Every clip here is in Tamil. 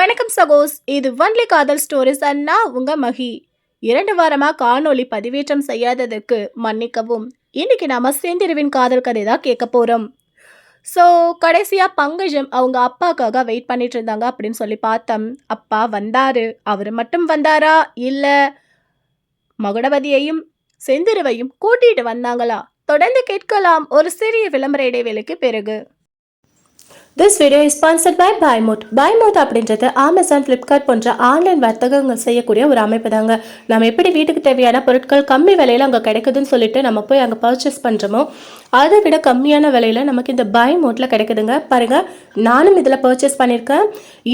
வணக்கம் சகோஸ், இது ஒன்லி காதல் ஸ்டோரிஸ் அண்ணா உங்க மகி. 2 வாரமா காணொளி பதிவேற்றம் செய்யாததுக்கு மன்னிக்கவும். இன்னைக்கு நாம செந்திருவின் காதல் கதை தான் கேட்க போறோம். ஸோ கடைசியா பங்கஜம் அவங்க அப்பாக்காக வெயிட் பண்ணிட்டு இருந்தாங்க அப்படின்னு சொல்லி பார்த்தோம். அப்பா வந்தாரு. அவரு மட்டும் வந்தாரா இல்ல மகுடபதியையும் செந்திருவையும் கூட்டிட்டு வந்தாங்களா? தொடர்ந்து கேட்கலாம் ஒரு சிறிய விளம்பர இடைவேளைக்கு பிறகு. This video is sponsored by Bymot. Bymot அப்படின்றது அமேசான், ஃப்ளிப்கார்ட் போன்ற ஆன்லைன் வர்த்தகங்கள் செய்யக்கூடிய ஒரு அமைப்பு தாங்க. நம்ம எப்படி வீட்டுக்கு தேவையான பொருட்கள் கம்மி விலையில் அங்கே கிடைக்குதுன்னு சொல்லிட்டு நம்ம போய் அங்கே பர்ச்சேஸ் பண்ணுறோமோ, அதை விட கம்மியான விலையில் நமக்கு இந்த பைமோட்டில் கிடைக்குதுங்க. பாருங்கள், நானும் இதில் பர்ச்சேஸ் பண்ணியிருக்கேன்.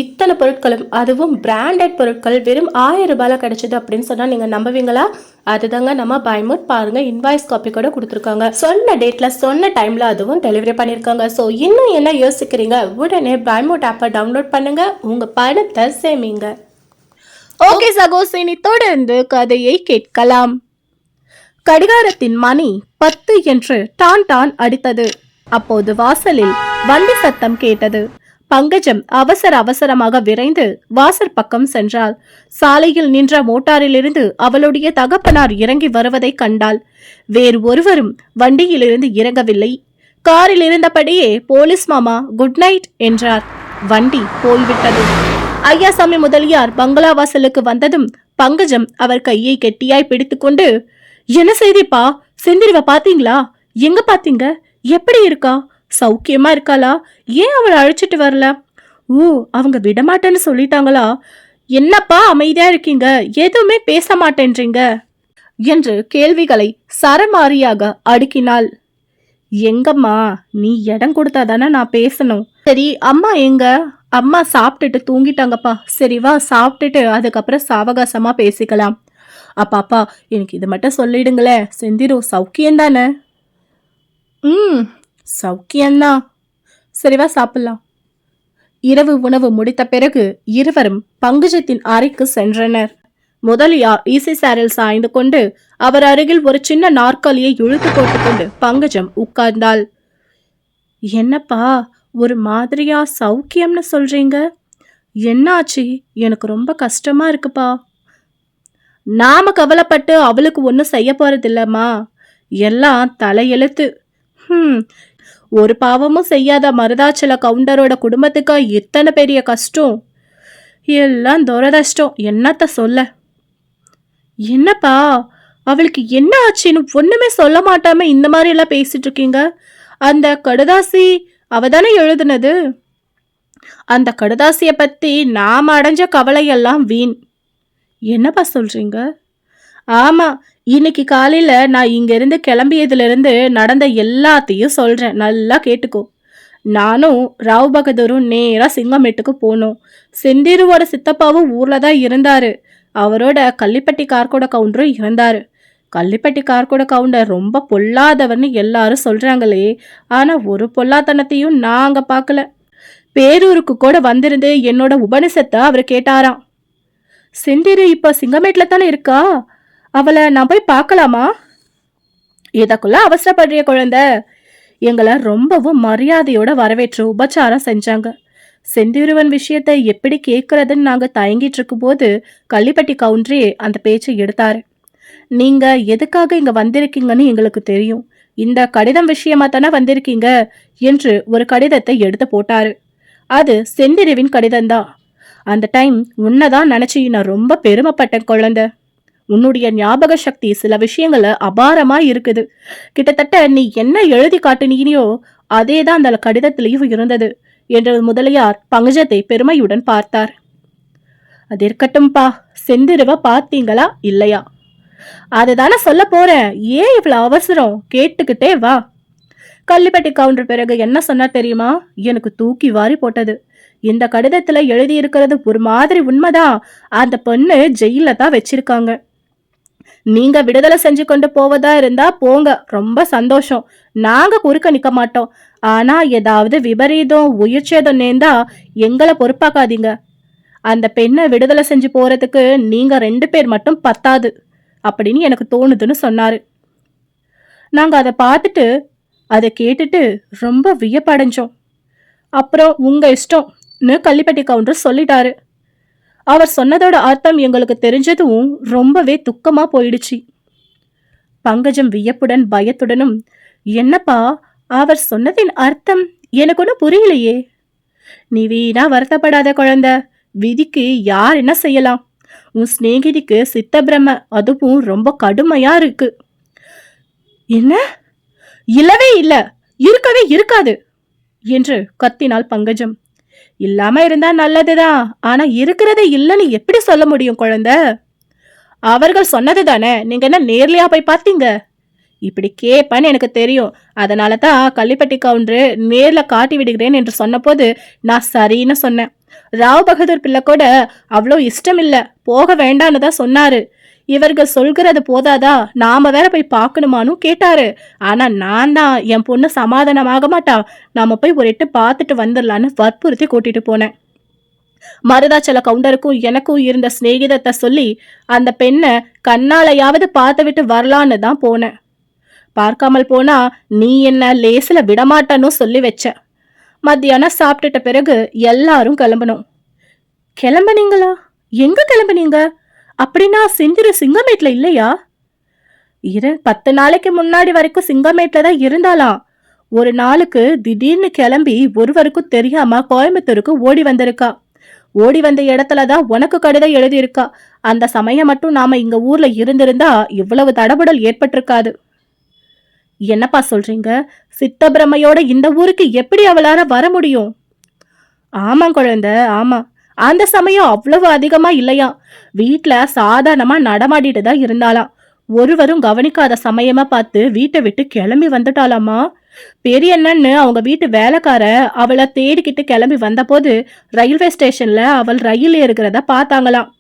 இத்தனை பொருட்களும், அதுவும் பிராண்டட் பொருட்கள் வெறும் 1000 ரூபாயில் கிடைச்சிது அப்படின்னு சொன்னால் நீங்கள் நம்புவீங்களா? அதுதாங்க நம்ம பைமோட். பாருங்க, இன்வாய்ஸ் காப்பி கூட கொடுத்துருக்காங்க. சொன்ன டேட்ல சொன்ன டைம்ல அதுவும் டெலிவரி பண்ணிருக்காங்க. ஸோ இன்னும் என்ன யோசிக்கிறீங்க? உடனே பைமோட் ஆப்பை டவுன்லோட் பண்ணுங்க, உங்க பணத்தை சேமிங்க. ஓகே சகோஸ், இனி தொடர்ந்து கதையை கேட்கலாம். கடிகாரத்தின் மணி 10 என்று டான் டான் அடித்தது. அப்போது வாசலில் வண்டி சத்தம் கேட்டது. பங்கஜம் அவசர அவசரமாக விரைந்து வாசற் பக்கம் சென்றாள். சாலையில் நின்ற மோட்டாரிலிருந்து அவளுடைய தகப்பனார் இறங்கி வருவதை கண்டாள். வேறு ஒருவரும் வண்டியிலிருந்து இறங்கவில்லை. காரில் இருந்தபடியே போலீஸ் மாமா குட் நைட் என்றார். வண்டி போய்விட்டது. ஐயாசாமி முதலியார் பங்களா வாசலுக்கு வந்ததும் பங்கஜம் அவர் கையை கெட்டியாய் பிடித்துக்கொண்டு, என்ன செய்திப்பா? செந்திருவ பாத்தீங்களா? எங்க பாத்தீங்க? எப்படி இருக்கா? சௌக்கியமா இருக்காளா? ஏன் அவளை அழைச்சிட்டு வரல? ஓ, அவங்க விடமாட்டேன்னு சொல்லிட்டாங்களா? என்னப்பா அமைதியா இருக்கீங்க, எதுவுமே பேச மாட்டேன்றீங்க என்று கேள்விகளை சரமாரியாக அடுக்கினாள். எங்கம்மா, நீ இடம் கொடுத்தாதானே நான் பேசணும். சரி, அம்மா எங்க? அம்மா சாப்பிட்டுட்டு தூங்கிட்டாங்கப்பா. சரி வா, சாப்பிட்டுட்டு அதுக்கப்புறம் சாவகாசமா பேசிக்கலாம். அப்பாப்பா, எனக்கு இது மட்டும் சொல்லிடுங்களேன், செந்திரு சௌக்கியந்தானே? சௌக்கியம்தான். சரிவா, சாப்பிடலாம். இரவு உணவு முடித்த பிறகு இருவரும் பங்கஜத்தின் அறைக்கு சென்றனர். முதலியார் ஈசி சாரில் சாய்ந்து கொண்டு அவர் அருகில் ஒரு சின்ன நாற்காலியை இழுத்து போட்டுக்கொண்டு பங்கஜம் உட்கார்ந்தாள். என்னப்பா ஒரு மாதிரியா சௌக்கியம்னு சொல்றீங்க? என்னாச்சு? எனக்கு ரொம்ப கஷ்டமா இருக்குப்பா. நாம கவலைப்பட்டு அவளுக்கு ஒன்றும் செய்ய போறதில்லம்மா, எல்லாம் தலையெழுத்து. ஒரு பாவமும் செய்யாத மருதாச்சல கவுண்டரோட குடும்பத்துக்கா இத்தனை பெரிய கஷ்டம்? எல்லாம் துரதிர்ஷ்டம், என்னத்த சொல்ல. என்னப்பா அவளுக்கு என்ன ஆச்சுன்னு ஒண்ணுமே சொல்ல மாட்டாம இந்த மாதிரி எல்லாம் பேசிட்டு இருக்கீங்க? அந்த கடுதாசி அவதானே எழுதுனது. அந்த கடுதாசிய பத்தி நாம அடைஞ்ச கவலையெல்லாம் வீண். என்னப்பா சொல்றீங்க? ஆமா, இன்னைக்கு காலையில நான் இங்கிருந்து கிளம்பியதுலேருந்து நடந்த எல்லாத்தையும் சொல்றேன், நல்லா கேட்டுக்கோ. நானும் ராவ் பகதூரும் நேரா சிங்கமேட்டுக்கு போனோம். செந்திருவோட சித்தப்பாவும் ஊர்ல தான் இருந்தாரு. அவரோட கள்ளிப்பட்டி கார்கோட கவுண்டரும் இருந்தாரு. கள்ளிப்பட்டி கார்கோட கவுண்டர் ரொம்ப பொல்லாதவர்னு எல்லாரும் சொல்றாங்களே, ஆனா ஒரு பொல்லாத்தனத்தையும் நான் அங்க பார்க்கல. பேரூருக்கு கூட வந்திருந்து என்னோட உபநிஷத்தை அவர் கேட்டாராம். செந்திரு இப்ப சிங்கமேட்ல தானே இருக்கா? அவளை நான் போய் பார்க்கலாமா? இதற்குள்ள அவசரப்படுறிய குழந்தை. எங்களை ரொம்பவும் மரியாதையோட வரவேற்று உபச்சாரம் செஞ்சாங்க. செந்திருவன் விஷயத்தை எப்படி கேட்கறதுன்னு நாங்க தயங்கிட்டு இருக்கும் போது கள்ளிப்பட்டி கவுண்டரே அந்த பேச்சை எடுத்தாரு. நீங்க எதுக்காக இங்க வந்திருக்கீங்கன்னு எங்களுக்கு தெரியும். இந்த கடிதம் விஷயமா தானே வந்திருக்கீங்க என்று ஒரு கடிதத்தை எடுத்து போட்டாரு. அது செந்திருவின் கடிதம்தான். அந்த டைம் உன்னதான் நினைச்சு நான் ரொம்ப பெருமைப்பட்டேன் குழந்தை. உன்னுடைய ஞாபக சக்தி சில விஷயங்கள அபாரமா இருக்குது. கிட்டத்தட்ட நீ என்ன எழுதி காட்டினியோ அதேதான் அந்த கடிதத்திலையும் இருந்தது என்று முதலியார் பங்கஜத்தை பெருமையுடன் பார்த்தார். அது இருக்கட்டும்பா, செந்திருவ பார்த்தீங்களா இல்லையா? அதுதானே சொல்ல போறேன். ஏன் இவ்வளவு அவசரம்? கேட்டுக்கிட்டே வா. கள்ளிப்பட்டி கவுண்டர் பிறகு என்ன சொன்னா தெரியுமா? எனக்கு தூக்கி வாரி போட்டது. இந்த கடிதத்துல எழுதி இருக்கிறது ஒரு மாதிரி உண்மைதான். அந்த பொண்ணு ஜெயில தான் வச்சிருக்காங்க. நீங்க விடுதலை செஞ்சு கொண்டு போவதா இருந்தா போங்க, ரொம்ப சந்தோஷம். நாங்க குறுக்க நிக்க மாட்டோம். ஆனா ஏதாவது விபரீதம் உயிர்ச்சேதம் நேர்ந்தா எங்களை பொறுப்பாக்காதீங்க. அந்த பெண்ணை விடுதலை செஞ்சு போறதுக்கு நீங்க 2 பேர் மட்டும் பத்தாது அப்படின்னு எனக்கு தோணுதுன்னு சொன்னாரு. நாங்க அதை பார்த்துட்டு அதை கேட்டுட்டு ரொம்ப வியப்படைஞ்சோம். அப்புறம் உங்க இஷ்டம்னு கள்ளிப்பட்டி கவுண்டர் சொல்லிட்டாரு. அவர் சொன்னதோட அர்த்தம் எங்களுக்கு தெரிஞ்சதும் ரொம்பவே துக்கமா போயிடுச்சு. பங்கஜம் வியப்புடன் பயத்துடனும், என்னப்பா அவர் சொன்னதின் அர்த்தம் எனக்கு ஒன்னும் புரியலையே. நீ வீணா வருத்தப்படாத குழந்தை, விதிக்கு யார் என்ன செய்யலாம். உன் சிநேகிதிக்கு சித்த பிரம, அதுவும் ரொம்ப கடுமையா இருக்கு. என்ன? இல்லவே இல்ல, இருக்கவே இருக்காது என்று கத்தினாள் பங்கஜம். இல்லாம இருந்தா நல்லதுதான், ஆனா இருக்கிறத இல்லன்னு எப்படி சொல்ல முடியும் குழந்தை? அவர்கள் சொன்னது தானே, நீங்க என்ன நேர்லயா போய் பார்த்தீங்க? இப்படி கேட்பன்னு எனக்கு தெரியும். அதனால தான் கள்ளிப்பட்டி கவுண்டரு நேர்ல காட்டி விடுகிறேன் என்று சொன்னபோது நான் சரின்னு சொன்னேன். ராவ் பகதூர் பிள்ளை கூட அவ்வளோ இஷ்டம் இல்ல, போக வேண்டான்னு தான் சொன்னாரு. இவர்கள் சொல்கிறது போதாதா, நாம வேற போய் பார்க்கணுமானு கேட்டாரு. ஆனா நான் தான், என் பொண்ணு சமாதானமாக மாட்டா, நாம போய் ஒரு எட்டு பார்த்துட்டு வந்துடலான்னு வற்புறுத்தி கூட்டிட்டு போனேன். மருதாச்சல கவுண்டருக்கும் எனக்கும் இருந்த சிநேகிதத்தை சொல்லி அந்த பெண்ணை கண்ணாலையாவது பார்த்து விட்டு வரலான்னு தான் போனேன். பார்க்காமல் போனா நீ என்ன லேசில விடமாட்டன்னு சொல்லி வச்ச. மத்தியானம் சாப்பிட்டுட்ட பிறகு எல்லாரும் கிளம்பணும். கிளம்புனீங்களா? எங்க கிளம்புனீங்க? அப்படின்னா செந்திரு சிங்கமேட்ல இல்லையா? 10 நாளைக்கு முன்னாடி வரைக்கும் சிங்கமேட்ல தான் இருந்தாலாம். ஒரு நாளுக்கு திடீர்னு கிளம்பி ஒருவருக்கும் தெரியாம கோயம்புத்தூருக்கு ஓடி வந்திருக்கா. ஓடி வந்த இடத்துலதான் உனக்கு கடிதம் எழுதியிருக்கா. அந்த சமயம் மட்டும் நாம இங்க ஊர்ல இருந்திருந்தா இவ்வளவு தடபுடல் ஏற்பட்டிருக்காது. என்னப்பா சொல்றீங்க? சித்தபிரமையோட இந்த ஊருக்கு எப்படி அவளால வர முடியும்? ஆமா குழந்தை, ஆமா. அந்த சமயம் அவ்வளவு அதிகமா இல்லையா. வீட்டுல சாதாரணமா நடமாடிட்டு தான் இருந்தாளாம். ஒருவரும் கவனிக்காத சமயமா பார்த்து வீட்டை விட்டு கிளம்பி வந்துட்டாளாமா. பெரியண்ணன்னு அவங்க வீட்டு வேலைக்கார அவளை தேடிக்கிட்டு கிளம்பி வந்த போது ரயில்வே ஸ்டேஷன்ல அவள் ரயில் ஏறுகிறத பார்த்தாங்களாம்.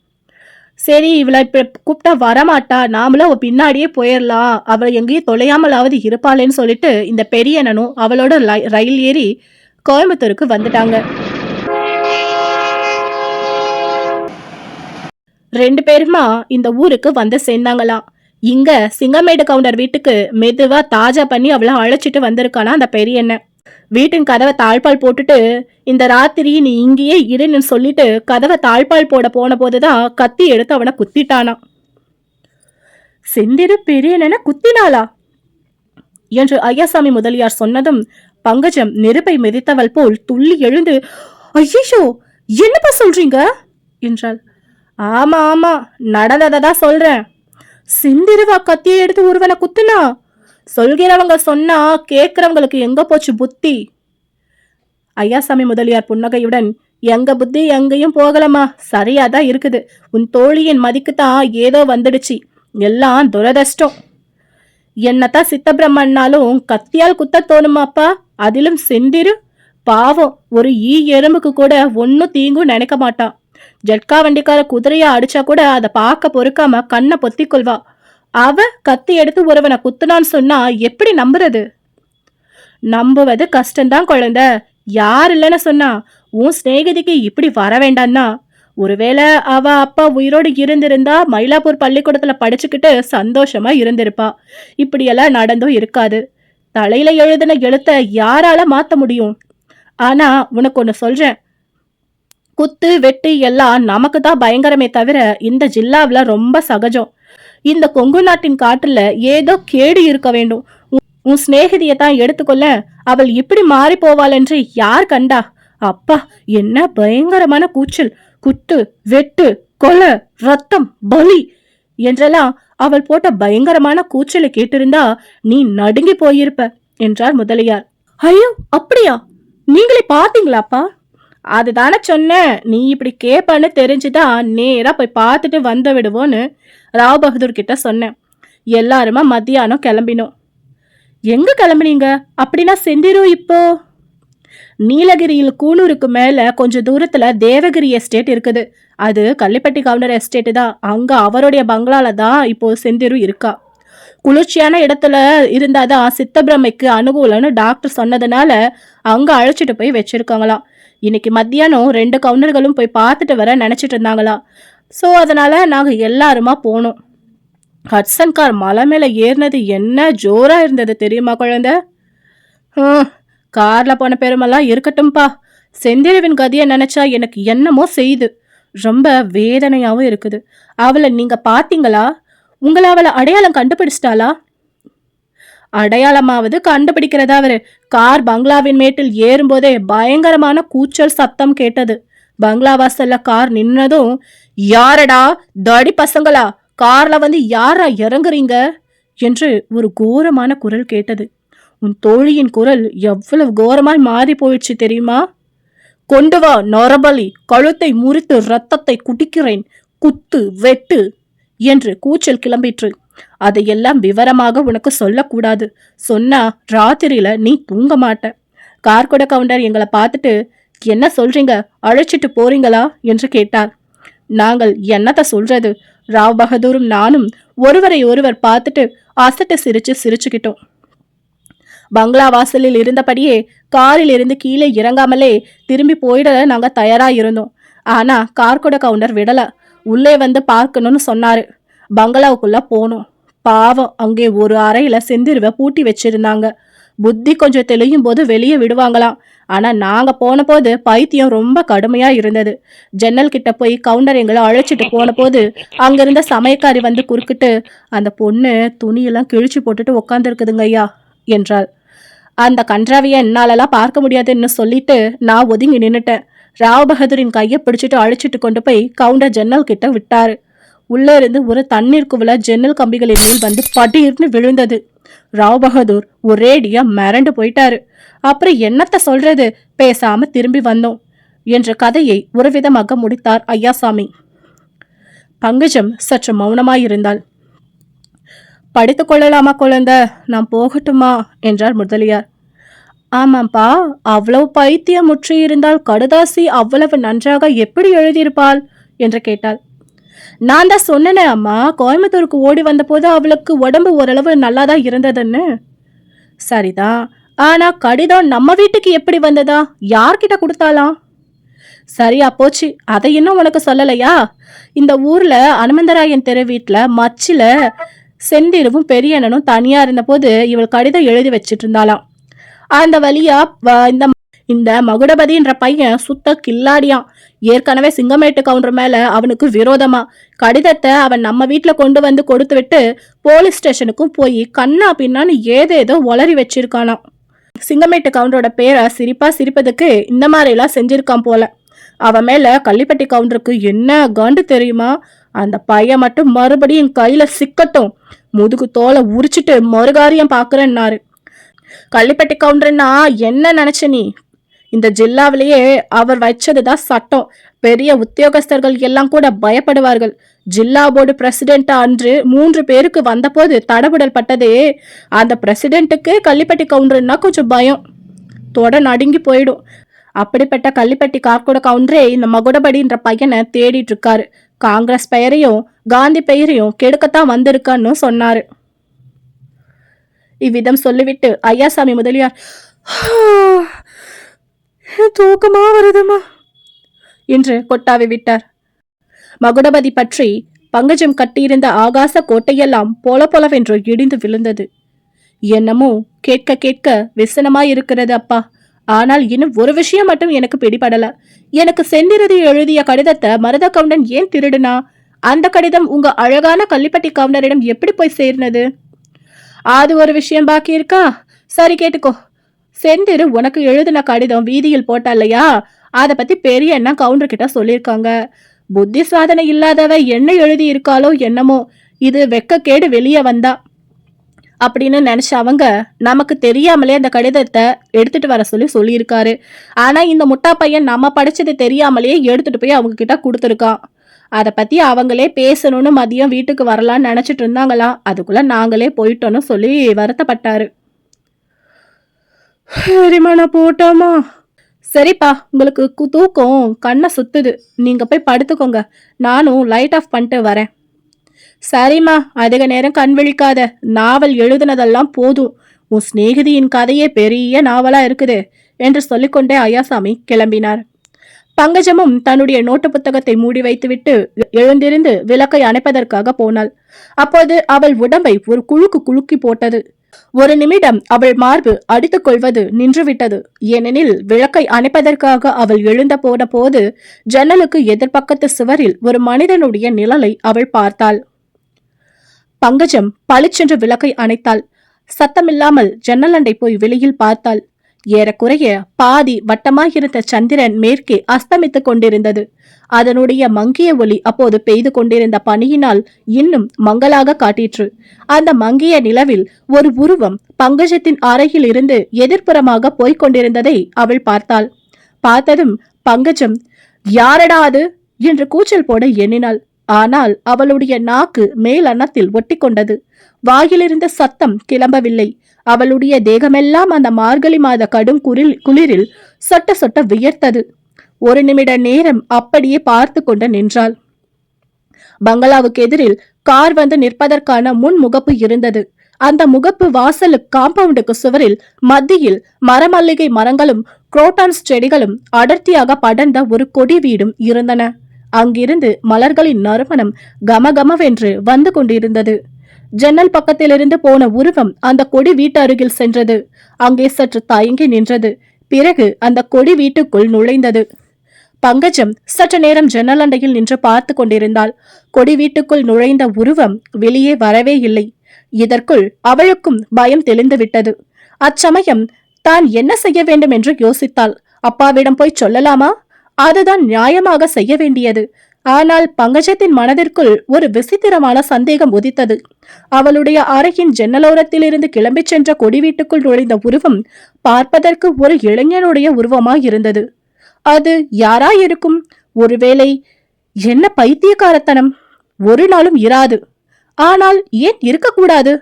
சரி, இவளை இப்ப கூப்பிட்டா வரமாட்டா, நாமளும் அவ பின்னாடியே போயிடலாம், அவளை எங்கேயும் தொலையாமலாவது இருப்பாளேன்னு சொல்லிட்டு இந்த பெரியண்ணனும் அவளோட ரயில் ஏறி கோயம்புத்தூருக்கு வந்துட்டாங்க. 2 பேருமா இந்த ஊருக்கு வந்து சேர்ந்தாங்களாம். இங்க சிங்கமேடு கவுண்டர் வீட்டுக்கு மெதுவா தாஜா பண்ணி அவளை அழைச்சிட்டு வந்திருக்கானா அந்த பெரியண்ணன். வீட்டின் கதவை தாழ்பால் போட்டுட்டு இந்த ராத்திரி நீ இங்கேயே இருன்னு சொல்லிட்டு கதவை தாழ்பால் போட போன போதுதான் கத்தி எடுத்து அவனை குத்திட்டானா. செந்திரு பெரியண்ணனை குத்தினாளா என்று ஐயாசாமி முதலியார் சொன்னதும் பங்கஜம் நெருப்பை மிதித்தவள் போல் துள்ளி எழுந்து, ஐயோ என்னப்பா சொல்றீங்க என்றாள். ஆமா ஆமா, நடந்ததான் சொல்றேன். செந்திருவா கத்தியை எடுத்து ஒருவனை குத்துனா? சொல்கிறவங்க சொன்னா கேட்கிறவங்களுக்கு எங்க போச்சு புத்தி? ஐயாசாமி முதலியார் புன்னகையுடன், எங்க புத்தி எங்கேயும் போகலமா, சரியாதான் இருக்குது. உன் தோழியின் மதிக்குத்தான் ஏதோ வந்துடுச்சு, எல்லாம் துரதிர்ஷ்டம். என்னத்தான் சித்தபிரம்மன்னாலும் கத்தியால் குத்த தோணுமாப்பா? அதிலும் செந்திரு பாவம், ஒரு எறும்புக்கு கூட ஒன்னும் தீங்கும் நினைக்க மாட்டான். ஜட்கா வண்டிக்கார குதிரையா அடிச்சா கூட அதை பார்க்க பொறுக்காம கண்ணை பொத்திக் கொள்வா. அவ கத்தி எடுத்து ஒருவனை குத்துனான்னு சொன்னா எப்படி நம்புறது? நம்புவது கஷ்டம்தான் குழந்தை. யார் இல்லைன்னு சொன்னா? உன் சிநேகிதிக்கு இப்படி வர வேண்டான்னா? ஒருவேளை அவ அப்பா உயிரோடு இருந்திருந்தா மயிலாப்பூர் பள்ளிக்கூடத்துல படிச்சுக்கிட்டு சந்தோஷமா இருந்திருப்பா. இப்படியெல்லாம் நடந்தும் இருக்காது. தலையில எழுதின எழுத்த யாரால மாத்த முடியும்? ஆனா உனக்கு ஒண்ணு சொல்றேன், குத்து வெட்டு எல்லாம் நமக்கு தான் பயங்கரமே தவிர இந்த ஜில்லாவில ரொம்ப சகஜம். இந்த கொங்கு நாட்டின் காற்றுல ஏதோ கேடு இருக்க வேண்டும். உன் சிநேகிதியை தான் எடுத்துக்கொள்ள, அவள் இப்படி மாறி போவாள் என்று யார் கண்டா? அப்பா, என்ன பயங்கரமான கூச்சல்! குத்து வெட்டு கொலை ரத்தம் பலி என்றெல்லாம் அவள் போட்ட பயங்கரமான கூச்சலை கேட்டிருந்தா நீ நடுங்கி போயிருப்ப என்றார் முதலியார். ஐயோ அப்படியா? நீங்களே பாத்தீங்களாப்பா? அதுதானே சொன்னேன், நீ இப்படி கேட்பன்னு தெரிஞ்சுதான் நேரா போய் பார்த்துட்டு வந்து விடுவோன்னு ராவ் பகதூர் கிட்ட சொன்னேன். எல்லாருமா மத்தியானம் கிளம்பினோம். எங்க கிளம்புனீங்க? அப்படின்னா செந்திரு இப்போ நீலகிரியில் கூனூருக்கு மேல கொஞ்சம் தூரத்துல தேவகிரி எஸ்டேட் இருக்குது. அது கள்ளிப்பட்டி கவுண்டர் எஸ்டேட் தான். அங்க அவருடைய பங்களால தான் இப்போ செந்திரு இருக்கா. குளிர்ச்சியான இடத்துல இருந்தாதான் சித்தபிரமைக்கு அனுகூலம்னு டாக்டர் சொன்னதுனால அங்க அழைச்சிட்டு போய் வச்சிருக்காங்களாம். இன்னைக்கு மத்தியானம் 2 கவுண்டர்களும் போய் பார்த்துட்டு வர நினைச்சிட்டு இருந்தாங்களா. ஸோ அதனால நாங்க எல்லாருமா போனோம். ஹட்சன் கார் மலை மேல ஏறினது என்ன ஜோரா இருந்தது தெரியுமா குழந்தை? கார்ல போன பெருமெல்லாம் இருக்கட்டும்பா. செந்திருவின் கதியை நினைச்சா எனக்கு என்னமோ செய்யுது. ரொம்ப வேதனையாவும் இருக்குது. அவளை நீங்க பாத்தீங்களா? உங்களை அவளை அடையாளம் கண்டுபிடிச்சிட்டாளா? அடையாளமாவது கண்டுபிடிக்கிறதா அவரு. கார் பங்களாவின் மேட்டில் ஏறும்போதே பயங்கரமான கூச்சல் சத்தம் கேட்டது. பங்களா வாசல்ல கார் நின்னதும், யாரடா தடி பசங்களா, கார்ல வந்து யாரா இறங்குறீங்க என்று ஒரு கோரமான குரல் கேட்டது. உன் தோழியின் குரல் எவ்வளவு கோரமாய் மாறி போயிடுச்சு தெரியுமா? கொண்டு வா நரபலி, கழுத்தை முறித்து ரத்தத்தை குடிக்கிறேன், குத்து வெட்டு என்று கூச்சல் கிளம்பிற்று. அதையெல்லாம் விவரமாக உனக்கு சொல்லக்கூடாது. சொன்னா ராத்திரியில நீ தூங்க மாட்ட. கார்கொட கவுண்டர் எங்களை பார்த்துட்டு, என்ன சொல்றீங்க, அழைச்சிட்டு போறீங்களா என்று கேட்டார். நாங்கள் என்னத்த சொல்றது? ராவ் பகதூரும் நானும் ஒருவரை ஒருவர் பார்த்துட்டு அசட்டு சிரிச்சுக்கிட்டோம். பங்களா வாசலில் இருந்தபடியே காரில் இருந்து கீழே இறங்காமலே திரும்பி போயிட நாங்க தயாரா இருந்தோம். ஆனா கார்கொட கவுண்டர் விடல. உள்ளே வந்து பார்க்கணும்னு சொன்னாரு. பங்களாவுக்குள்ள போனோம். பாவம், அங்கே ஒரு அறையில செந்திருவ பூட்டி வச்சிருந்தாங்க. புத்தி கொஞ்சம் தெளியும் போது வெளியே விடுவாங்களாம். ஆனா நாங்க போன போது பைத்தியம் ரொம்ப கடுமையா இருந்தது. ஜன்னல் கிட்ட போய் கவுண்டர் எங்களை அழைச்சிட்டு போன போது அங்கிருந்த சமயக்காரி வந்து குறுக்கிட்டு, அந்த பொண்ணு துணியெல்லாம் கிழிச்சு போட்டுட்டு உக்காந்துருக்குதுங்க ஐயா என்றாள். அந்த கன்றாவிய என்னாலெல்லாம் பார்க்க முடியாதுன்னு சொல்லிட்டு நான் ஒதுங்கி நின்னுட்டேன். ராவ் பகதூரின் கையை பிடிச்சிட்டு அழைச்சிட்டு கொண்டு போய் கவுண்டர் ஜன்னல் கிட்ட விட்டாரு. உள்ளே இருந்து ஒரு தண்ணீர் குவள ஜன்னல் கம்பிகளின் மேல் வந்து படீர்னு விழுந்தது. ராவ் பகதூர் ஒரேடியா மிரண்டு போயிட்டாரு. அப்புறம் என்னத்த சொல்றது, பேசாம திரும்பி வந்தோம் என்ற கதையை ஒரு விதமாக முடித்தார் ஐயாசாமி. பங்கஜம் சற்று மௌனமாயிருந்தாள். படித்துக் கொள்ளலாமா குழந்தை, நான் போகட்டுமா என்றார் முதலியார். ஆமாப்பா, அவ்வளவு பைத்தியம் முற்றி இருந்தால் கடுதாசி அவ்வளவு நன்றாக எப்படி எழுதியிருப்பாள் என்று கேட்டாள். நான் தான் சொன்னேனே அம்மா, கோயம்புத்தூருக்கு ஓடி வந்த போது அவளுக்கு உடம்பு ஓரளவு நல்லாதான் இருந்ததுன்னு. சரிதான், ஆனா கடிதம் நம்ம வீட்டுக்கு எப்படி வந்ததா, யார்கிட்ட கொடுத்தாலாம்? சரியா போச்சு, அதை இன்னும் உனக்கு சொல்லலையா? இந்த ஊர்ல அனுமந்தராயன் தெரு வீட்டுல மச்சில செந்திருவும் பெரியண்ணனும் தனியா இருந்த போது இவள் கடிதம் எழுதி வச்சிட்டு இருந்தாளாம். அந்த வழியா இந்த மகுடபதின்ற பையன் சுத்த கில்லாடியான். ஏற்கனவே சிங்கமேட்டு கவுண்டர் மேல அவனுக்கு விரோதமா கடிதத்தை அவன் நம்ம வீட்டுல கொண்டு வந்து கொடுத்து விட்டு போலீஸ் ஸ்டேஷனுக்கும் போய் கண்ணா பின்னான்னு ஏதேதோ ஒளறி வச்சிருக்கானாம். சிங்கமேட்டு கவுண்டரோட பேரை சிரிப்பதுக்கு இந்த மாதிரி எல்லாம் செஞ்சிருக்கான் போல. அவன் மேல கள்ளிப்பட்டி கவுண்டருக்கு என்ன காண்டு தெரியுமா? அந்த பையன் மட்டும் மறுபடியும் கையில சிக்கட்டும், முதுகு தோலை உரிச்சிட்டு மறுகாரியம் பாக்குறேன்னாரு. கள்ளிப்பட்டி கவுண்டர்னா என்ன நினைச்ச நீ? இந்த ஜில்லாவிலேயே அவர் வச்சதுதான் சட்டம். பெரிய உத்தியோகஸ்தர்கள் எல்லாம் கூட பயப்படுவார்கள். ஜில்லா போர்டு பிரசிடென்ட் அன்று 3 பேருக்கு வந்த போது தடபுடல் பட்டதே அந்த பிரசிடென்ட்டுக்கு கள்ளிப்பட்டி கவுண்டர்னா கொஞ்சம் பயம், தொட நடுங்கி போயிடும். அப்படிப்பட்ட கள்ளிப்பட்டி கார்கோட கவுண்டரே இந்த மகுடபடின்ற பையனை தேடிட்டு இருக்காரு. காங்கிரஸ் பெயரையும் காந்தி பெயரையும் கெடுக்கத்தான் வந்திருக்கான்னு சொன்னாரு. இவ்விதம் சொல்லிவிட்டு ஐயாசாமி முதலியார், தூக்கமா வருதுமா என்று கொட்டாவி விட்டார். மகுடபதி பற்றி பங்கஜம் கட்டியிருந்த ஆகாச கோட்டையெல்லாம் போல போலவென்று இடிந்து விழுந்தது. என்னமோ கேட்க கேட்க விசனமாயிருக்கிறது அப்பா. ஆனால் இன்னும் ஒரு விஷயம் மட்டும் எனக்கு பிடிபடல. எனக்கு செந்திருதி எழுதிய கடிதத்தை மருத கவுண்டன் ஏன் திருடுனா? அந்த கடிதம் உங்க அழகான கள்ளிப்பட்டி கவுண்டரிடம் எப்படி போய் சேர்ந்தது? அது ஒரு விஷயம் பாக்கி இருக்கா? சரி கேட்டுக்கோ. செந்திரு உனக்கு எழுதின கடிதம் வீதியில் போட்டா இல்லையா, அதை பத்தி பெரிய அண்ணா கவுண்டர் கிட்ட சொல்லியிருக்காங்க. புத்தி சாதனை இல்லாதவ என்ன எழுதி இருக்காளோ என்னமோ, இது வெக்கக்கேடு வெளியே வந்தா அப்படின்னு நினைச்ச அவங்க நமக்கு தெரியாமலே அந்த கடிதத்தை எடுத்துட்டு வர சொல்லியிருக்காரு. ஆனா இந்த முட்டா பையன் நம்ம படிச்சது தெரியாமலேயே எடுத்துட்டு போய் அவங்க கிட்ட கொடுத்துருக்கான். அதை பத்தி அவங்களே பேசணும்னு மதியம் வீட்டுக்கு வரலான்னு நினைச்சிட்டு இருந்தாங்களாம். அதுக்குள்ள நாங்களே போயிட்டோன்னு சொல்லி வருத்தப்பட்டாரு. சரிம்மா, நான் போட்டாமா? சரிப்பா, உங்களுக்கு தூக்கம் கண்ணை சுத்துது, நீங்க போய் படுத்துக்கோங்க. நானும் லைட் ஆஃப் பண்ணிட்டு வரேன். சரிம்மா, அதிக நேரம் கண் விழிக்காத. நாவல் எழுதுனதெல்லாம் போதும். உன் சிநேகிதியின் கதையே பெரிய நாவலா இருக்குது என்று சொல்லிக்கொண்டே ஐயாசாமி கிளம்பினார். பங்கஜமும் தன்னுடைய நோட்டு புத்தகத்தை மூடி வைத்துவிட்டு எழுந்திருந்து விளக்கை அணைப்பதற்காக போனாள். அப்போது அவள் உடம்பை ஒரு குலுக்கி போட்டது. ஒரு நிமிடம் அவள் மார்பு அடித்துக் கொள்வது நின்றுவிட்டது. ஏனெனில் விளக்கை அணைப்பதற்காக அவள் எழுந்த போன போது ஜன்னலுக்கு எதிர்பக்கத்து சுவரில் ஒரு மனிதனுடைய நிழலை அவள் பார்த்தாள். பங்கஜம் பளிச்சென்று விளக்கை அணைத்தாள். சத்தமில்லாமல் ஜன்னலண்டை போய் வெளியில் பார்த்தாள். ஏறக்குறைய பாதி வட்டமாயிருந்த சந்திரன் மேற்கே அஸ்தமித்துக் கொண்டிருந்தது. அதனுடைய மங்கிய ஒளி அப்போது பெய்து கொண்டிருந்த பனியினால் இன்னும் மங்கலாக காட்டிற்று. அந்த மங்கிய நிலவில் ஒரு உருவம் பங்கஜத்தின் அறையில் இருந்து எதிர்ப்புறமாக போய்க் கொண்டிருந்ததை அவள் பார்த்தாள். பார்த்ததும் பங்கஜம் யாரடா அது என்று கூச்சல் போட எண்ணினாள். ஆனால் அவளுடைய நாக்கு மேல் அன்னத்தில் ஒட்டி கொண்டது. வாயிலிருந்த சத்தம் கிளம்பவில்லை. அவளுடைய தேகமெல்லாம் அந்த மார்கழி மாத கடும் குளிரில் சொட்ட சொட்ட வியர்த்தது. ஒரு நிமிட நேரம் அப்படியே பார்த்து கொண்டு நின்றாள். பங்களாவுக்கு எதிரில் கார் வந்து நிற்பதற்கான முன் முகப்பு இருந்தது. அந்த முகப்பு வாசலுக்கு காம்பவுண்டுக்கு சுவரில் மத்தியில் மரமல்லிகை மரங்களும் குரோட்டான்ஸ் செடிகளும் அடர்த்தியாக படர்ந்த ஒரு கொடி வீடும் இருந்தன. அங்கிருந்து மலர்களின் நறுமணம் கமகமவென்று வந்து கொண்டிருந்தது. ஜன்னல் பக்கத்திலிருந்து போன உருவம் அந்த கொடி வீட்டு அருகில் சென்றது. அங்கே சற்று தயங்கி நின்றது. பிறகு அந்த கொடி வீட்டுக்குள் நுழைந்தது. பங்கஜம் சற்று நேரம் ஜன்னலண்டையில் நின்று பார்த்து கொண்டிருந்தாள். கொடி வீட்டுக்குள் நுழைந்த உருவம் வெளியே வரவே இல்லை. இதற்குள் அவளுக்கும் பயம் தெளிந்து விட்டது. அச்சமயம் தான் என்ன செய்ய வேண்டும் என்று யோசித்தாள். அப்பாவிடம் போய் சொல்லலாமா? அதுதான் நியாயமாக செய்ய வேண்டியது. ஆனால் பங்கஜத்தின் மனதிற்குள் ஒரு விசித்திரமான சந்தேகம் உதித்தது. அவளுடைய அறையின் ஜன்னலோரத்திலிருந்து கிளம்பிச் சென்ற கொடி வீட்டுக்குள் நுழைந்த உருவம் பார்ப்பதற்கு ஒரு இளைஞனுடைய உருவமாயிருந்தது. அது யாராயிருக்கும்? ஒருவேளை என்ன பைத்தியக்காரத்தனம்! ஒரு நாளும் இராது. ஆனால் ஏன் இருக்கக்கூடாது?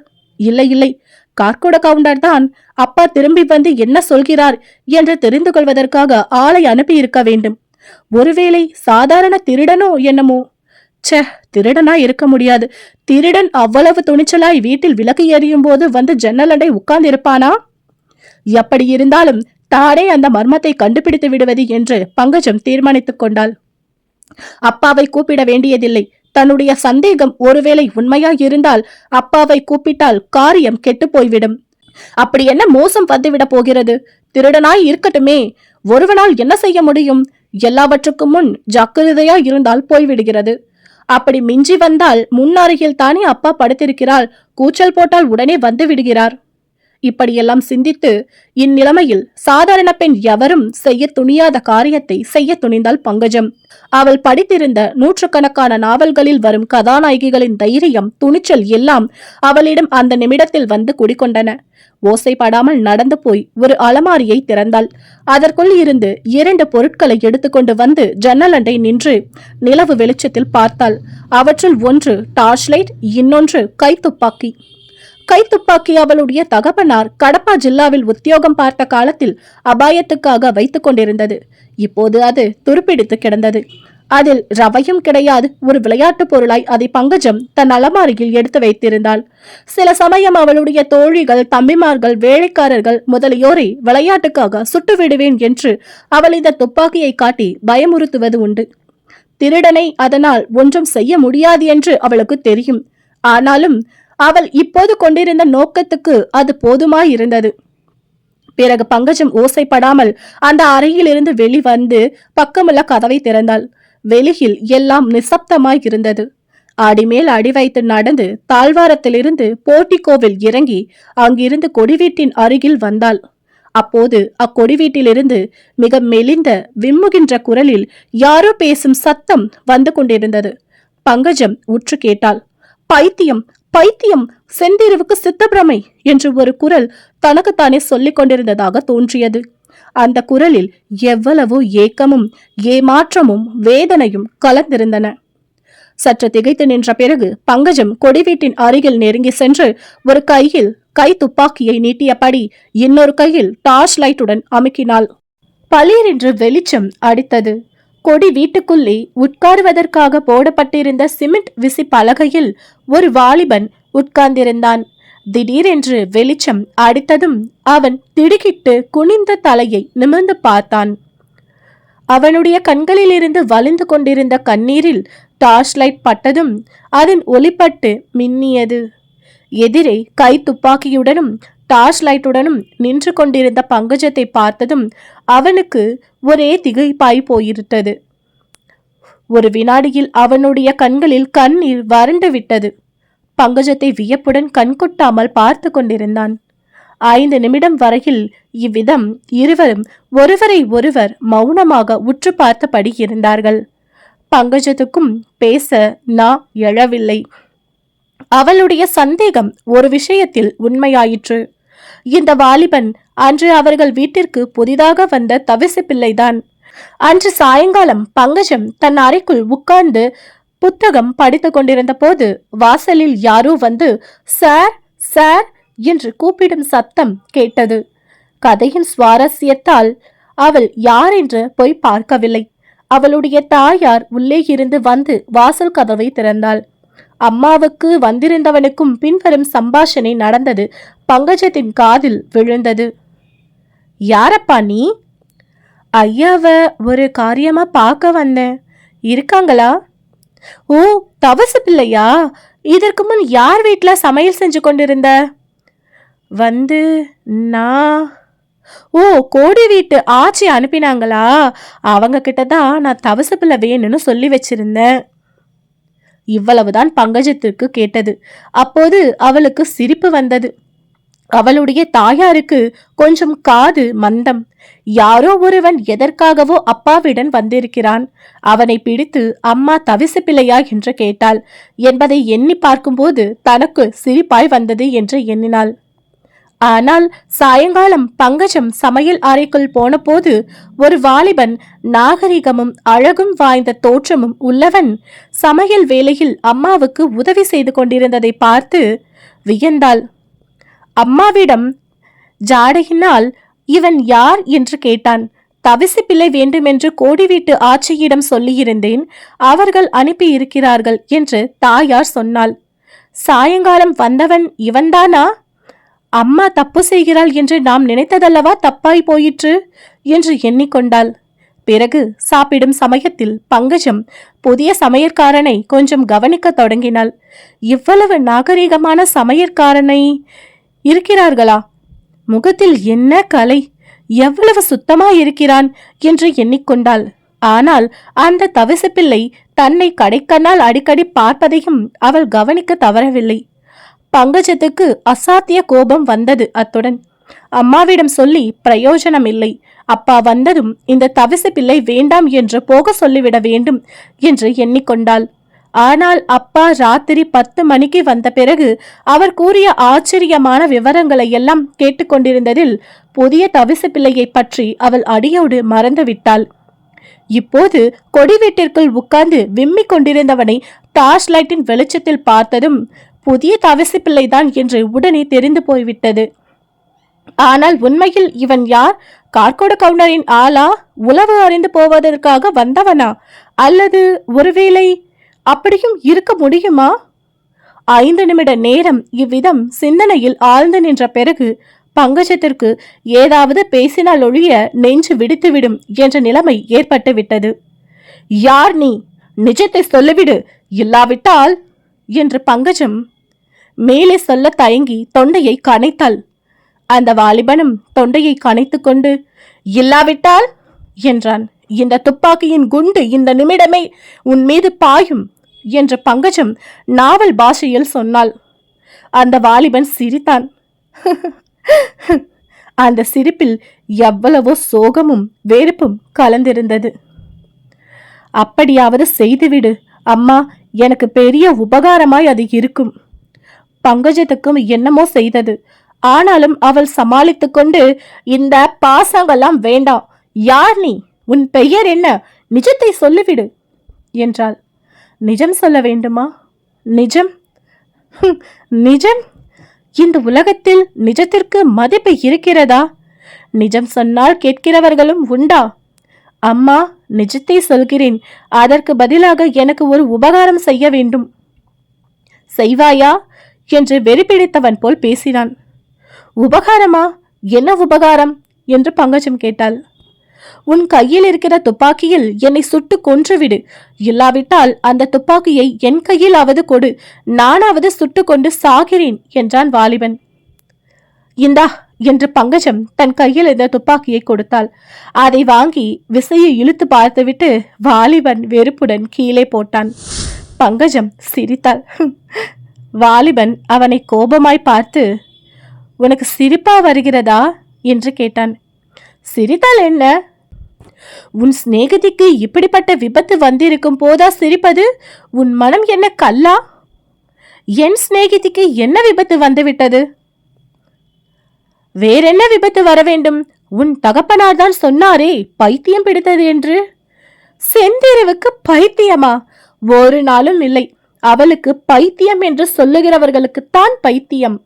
இல்லை இல்லை, கார்கோட கவுண்டர் தான் அப்பா திரும்பி வந்து என்ன சொல்கிறார் என்று தெரிந்து கொள்வதற்காக ஆளை அனுப்பி இருக்க வேண்டும். ஒருவேளை சாதாரண திருடனோ என்னமோ? ச்சே, திருடனா இருக்க முடியாது. திருடன் அவ்வளவு துணிச்சலாய் வீட்டில் விளக்கு எறியும் போது வந்து ஜன்னலண்டை உட்கார்ந்து இருப்பானா? எப்படி இருந்தாலும் தானே அந்த மர்மத்தை கண்டுபிடித்து விடுவது என்று பங்கஜம் தீர்மானித்துக் கொண்டாள். அப்பாவை கூப்பிட வேண்டியதில்லை. தன்னுடைய சந்தேகம் ஒருவேளை உண்மையாக இருந்தால் அப்பாவை கூப்பிட்டால் காரியம் கெட்டு போய்விடும். அப்படி என்ன மோசம் வந்துவிட போகிறது? திருடனாய் இருக்கட்டுமே, ஒருவனால் என்ன செய்ய முடியும்? எல்லாவற்றுக்கும் முன் ஜாக்கிரதையா இருந்தால் போய்விடுகிறது. அப்படி மிஞ்சி வந்தால் முன்னருகில் தானே அப்பா படுத்திருக்கிறாள். கூச்சல் போட்டால் உடனே வந்து விடுகிறார். இப்படியெல்லாம் சிந்தித்து இந்நிலைமையில் சாதாரண பெண் எவரும் செய்ய துணியாத காரியத்தை செய்ய துணிந்தாள் பங்கஜம். அவள் படித்திருந்த நூற்றுக்கணக்கான நாவல்களில் வரும் கதாநாயகிகளின் தைரியம், துணிச்சல் எல்லாம் அவளிடம் அந்த நிமிடத்தில் வந்து குடிக்கொண்டன. ஓசைப்படாமல் நடந்து போய் ஒரு அலமாரியை திறந்தாள். அதற்குள் இருந்து 2 பொருட்களை எடுத்துக்கொண்டு வந்து ஜன்னலண்டை நின்று நிலவு வெளிச்சத்தில் பார்த்தாள். அவற்றுள் ஒன்று டார்ச் லைட், இன்னொன்று கைத்துப்பாக்கி. கைத்துப்பாக்கி அவளுடைய தகப்பனார் கடப்பா ஜில்லாவில் உத்தியோகம் பார்த்த காலத்தில் அபாயத்துக்காக வைத்துக் கொண்டிருந்தது. இப்போது அது துருப்பிடித்து கிடந்தது. அதில் ரவையும் கிடையாது. ஒரு விளையாட்டு பொருளாய் அதை பங்கஜம் தன் அலமாரியில் எடுத்து வைத்திருந்தாள். சில சமயம் அவளுடைய தோழிகள், தம்பிமார்கள், வேலைக்காரர்கள் முதலியோரை விளையாட்டுக்காக சுட்டு விடுவேன் என்று அவள் இந்த துப்பாக்கியை காட்டி பயமுறுத்துவது உண்டு. திருடனை அதனால் ஒன்றும் செய்ய முடியாது என்று அவளுக்கு தெரியும். ஆனாலும் அவள் இப்போது கொண்டிருந்த நோக்கத்துக்கு அது போதுமாயிருந்தது. பிறகு பங்கஜம் ஓசைப்படாமல் அந்த அறையில் இருந்து வெளிவந்து பக்கமுள்ள கதவை திறந்தாள். வெளியில் எல்லாம் நிசப்தமாய் இருந்தது. அடிமேல் அடி வைத்து நடந்து தாழ்வாரத்திலிருந்து போர்ட்டிகோவில் இறங்கி அங்கிருந்து கொடிவீட்டின் அருகில் வந்தாள். அப்போது அக்கொடி வீட்டிலிருந்து மிக மெலிந்த விம்முகின்ற குரலில் யாரோ பேசும் சத்தம் வந்து கொண்டிருந்தது. பங்கஜம் உற்று கேட்டாள். பைத்தியம், பைத்தியம், செந்திருவுக்கு சித்தப்பிரமை என்று ஒரு குரல் தனக்குத்தானே சொல்லிக் கொண்டிருந்ததாக தோன்றியது. அந்த குரலில் எவ்வளவோ ஏக்கமும் ஏமாற்றமும் வேதனையும் கலந்திருந்தன. சற்று திகைத்து நின்ற பிறகு பங்கஜம் கொடிவீட்டின் அருகில் நெருங்கி சென்று ஒரு கையில் கை துப்பாக்கியை நீட்டியபடி இன்னொரு கையில் டார்ச் லைட்டுடன் அமுக்கினாள். பளீரென்று வெளிச்சம் அடித்தது. கொடி வீட்டுக்குள்ளே உட்காருவதற்காக போடப்பட்டிருந்த சிமெண்ட் விசி பலகையில் ஒரு வாலிபன் உட்கார்ந்திருந்தான். திடீரென்று வெளிச்சம் அடித்ததும் அவன் திடுக்கிட்டு குனிந்த தலையை நிமிர்ந்து பார்த்தான். அவனுடைய கண்களிலிருந்து வலிந்து கொண்டிருந்த கண்ணீரில் டார்ச் லைட் பட்டதும் அதன் ஒளிப்பட்டு மின்னியது. எதிரே கை துப்பாக்கியுடனும் டார்ச் லைட்டுடனும் நின்று கொண்டிருந்த பங்கஜத்தை பார்த்ததும் அவனுக்கு ஒரே திகைப்பாய் போயிருந்தது. ஒரு வினாடியில் அவனுடைய கண்களில் கண்ணீர் வறண்டு விட்டது. பங்கஜத்தை வியப்புடன் கண்கொட்டாமல் பார்த்து கொண்டிருந்தான். 5 நிமிடம் வரையில் இவ்விதம் இருவரும் ஒருவரை ஒருவர் மௌனமாக உற்று பார்த்தபடி இருந்தார்கள். பங்கஜத்துக்கும் பேச நா எழவில்லை. அவளுடைய சந்தேகம் ஒரு விஷயத்தில் உண்மையாயிற்று. இந்த வாலிபன் அன்று அவர்கள் வீட்டிற்கு புதிதாக வந்த தவிசு பிள்ளைதான். அன்று சாயங்காலம் பங்கஜம் தன் அறைக்குள் உட்கார்ந்து புத்தகம் படித்து கொண்டிருந்த போது வாசலில் யாரோ வந்து சார் சார் என்று கூப்பிடும் சத்தம் கேட்டது. கதையின் சுவாரஸ்யத்தால் அவள் யார் என்று போய் பார்க்கவில்லை. அவளுடைய தாயார் உள்ளே இருந்து வந்து வாசல் கதவை திறந்தாள். அம்மாவுக்கு வந்திருந்தவனுக்கும் பின்வரும் சம்பாஷணை நடந்தது பங்கஜத்தின் காதில் விழுந்தது. யாரப்பா நீ? ஐயாவ ஒரு காரியமா பார்க்க வந்தேன். இருக்காங்களா? ஓ, தவசு பிள்ளையா? இதற்கு முன் யார் வீட்டுல சமையல் செஞ்சு கொண்டிருந்த? வந்து நான் ஓ, கோடி வீட்டு ஆச்சி அனுப்பினாங்களா? அவங்க கிட்டதான் நான் தவசு பிள்ளை வேணும்னு சொல்லி வச்சிருந்தேன். இவ்வளவுதான் பங்கஜத்திற்கு கேட்டது. அப்போது அவளுக்கு சிரிப்பு வந்தது. அவளுடைய தாயாருக்கு கொஞ்சம் காது மந்தம். யாரோ ஒருவன் எதற்காகவோ அப்பாவிடம் வந்திருக்கிறான். அவனை பிடித்து அம்மா தவிசு பிள்ளையா என்று கேட்டாள் என்பதை எண்ணி பார்க்கும்போது தனக்கு சிரிப்பாய் வந்தது என்று எண்ணினாள். ஆனால் சாயங்காலம் பங்கஜம் சமையல் அறைக்குள் போன போது ஒரு வாலிபன் நாகரிகமும் அழகும் வாய்ந்த தோற்றமும் உள்ளவன் சமையல் வேளையில் அம்மாவுக்கு உதவி செய்து கொண்டிருந்ததை பார்த்து வியந்தாள். அம்மாவிடம் ஜாடையினால் இவன் யார் என்று கேட்டான். தவிசு பிள்ளை வேண்டுமென்று கோடி வீட்டு ஆட்சியிடம் சொல்லியிருந்தேன், அவர்கள் அனுப்பி இருக்கிறார்கள் என்று தாயார் சொன்னாள். சாயங்காலம் வந்தவன் இவன்தானா? அம்மா தப்பு செய்கிறாள் என்று நாம் நினைத்ததல்லவா தப்பாய் போயிற்று என்று எண்ணிக்கொண்டாள். பிறகு சாப்பிடும் சமயத்தில் பங்கஜம் புதிய சமையற்காரனை கொஞ்சம் கவனிக்க தொடங்கினாள். இவ்வளவு நாகரிகமான சமையற்காரனை இருக்கிறார்களா? முகத்தில் என்ன கலை, எவ்வளவு சுத்தமாயிருக்கிறான் என்று எண்ணிக்கொண்டாள். ஆனால் அந்த தவிசு பிள்ளை தன்னை கடைக்கண்ணால் அடிக்கடி பார்ப்பதையும் அவள் கவனிக்க தவறவில்லை. பங்கஜத்துக்கு அசாத்திய கோபம் வந்தது. அத்துடன் அம்மாவிடம் சொல்லி பிரயோஜனம் இல்லை. அப்பா வந்ததும் இந்த தவிசு பிள்ளை வேண்டாம் என்று போக சொல்லிவிட வேண்டும் என்று எண்ணிக்கொண்டாள். ஆனால் அப்பா ராத்திரி 10 மணிக்கு வந்த பிறகு அவர் கூறிய ஆச்சரியமான விவரங்களை எல்லாம் கேட்டுக்கொண்டிருந்ததில் புதிய தவிசு பிள்ளையை பற்றி அவள் அடியோடு மறந்துவிட்டாள். இப்போது கொடி வீட்டிற்குள் உட்கார்ந்து விம்மிக் கொண்டிருந்தவனை டார்ச் லைட்டின் வெளிச்சத்தில் பார்த்ததும் புதிய தவிசு பிள்ளைதான் என்று உடனே தெரிந்து போய்விட்டது. ஆனால் உண்மையில் இவன் யார்? கார்கோட கவுண்டரின் ஆளா? உளவு அறிந்து போவதற்காக வந்தவனா? அல்லது ஒருவேளை அப்படியும் இருக்க முடியுமா? 5 நிமிட நேரம் இவ்விதம் சிந்தனையில் ஆழ்ந்து நின்ற பிறகு பங்கஜத்திற்கு ஏதாவது பேசினால் ஒழிய நெஞ்சு விடுத்துவிடும் என்ற நிலைமை ஏற்பட்டு விட்டது. யார் நீ? நிஜத்தை சொல்லிவிடு, இல்லாவிட்டால் என்று பங்கஜம் மேலே சொல்ல தயங்கி தொண்டையை கனைத்தாள். அந்த வாலிபனும் தொண்டையை கனைத்து கொண்டு இல்லாவிட்டால் என்றான். இந்த துப்பாக்கியின் குண்டு இந்த நிமிடமே உன் மீது பாயும் என்று பங்கஜம் நாவல் பாஷையில் சொன்னாள். அந்த வாலிபன் சிரித்தான். அந்த சிரிப்பில் எவ்வளவோ சோகமும் வெறுப்பும் கலந்திருந்தது. அப்படியாவது செய்துவிடு அம்மா, எனக்கு பெரிய உபகாரமாய் அது இருக்கும். பங்கஜத்துக்கும் என்னமோ செய்தது. ஆனாலும் அவள் சமாளித்து கொண்டு இந்த பாசங்கள்லாம் வேண்டாம். யார் நீ? உன் பெயர் என்ன? நிஜத்தை சொல்லிவிடு என்றாள். நிஜம் சொல்ல வேண்டுமா? நிஜம்? நிஜம்? இந்த உலகத்தில் நிஜத்திற்கு மதிப்பு இருக்கிறதா? நிஜம் சொன்னால் கேட்கிறவர்களும் உண்டா? அம்மா, நிஜத்தை சொல்கிறேன். அதற்கு பதிலாக எனக்கு ஒரு உபகாரம் செய்ய வேண்டும். செய்வாயா என்று வெறிப்பிடித்தவன் போல் பேசினான். உபகாரமா? என்ன உபகாரம் என்று பங்கஜம் கேட்டாள். உன் கையில் இருக்கிற துப்பாக்கியில் என்னை சுட்டு கொன்றுவிடு. இல்லாவிட்டால் அந்த துப்பாக்கியை என் கையிலாவது கொடு, நானாவது சுட்டு கொண்டு சாகிறேன் என்றான் வாலிபன். இந்தா என்று பங்கஜம் தன் கையில் இருந்த துப்பாக்கியை கொடுத்தாள். அதை வாங்கி விசையை இழுத்து பார்த்துவிட்டு வாலிபன் வெறுப்புடன் கீழே போட்டான். பங்கஜம் சிரித்தாள். வாலிபன் அவனை கோபமாய் பார்த்து, உனக்கு சிரிப்பா வருகிறதா என்று கேட்டான். சிரித்தால் என்ன? உன் சிநேகிதிக்கு இப்படிப்பட்ட விபத்து வந்திருக்கும் போதா சிரிப்பது? உன் மனம் என்ன கல்லா? என் சிநேகிதிக்கு என்ன விபத்து வந்துவிட்டது? வேறென்ன விபத்து வர வேண்டும்? உன் தகப்பனார் தான் சொன்னாரே பைத்தியம் பிடித்தது என்று. செந்திருவுக்கு பைத்தியமா? ஒரு நாளும் இல்லை. அவளுக்கு பைத்தியம் என்று சொல்லுகிறவர்களுக்குத்தான் பைத்தியம்.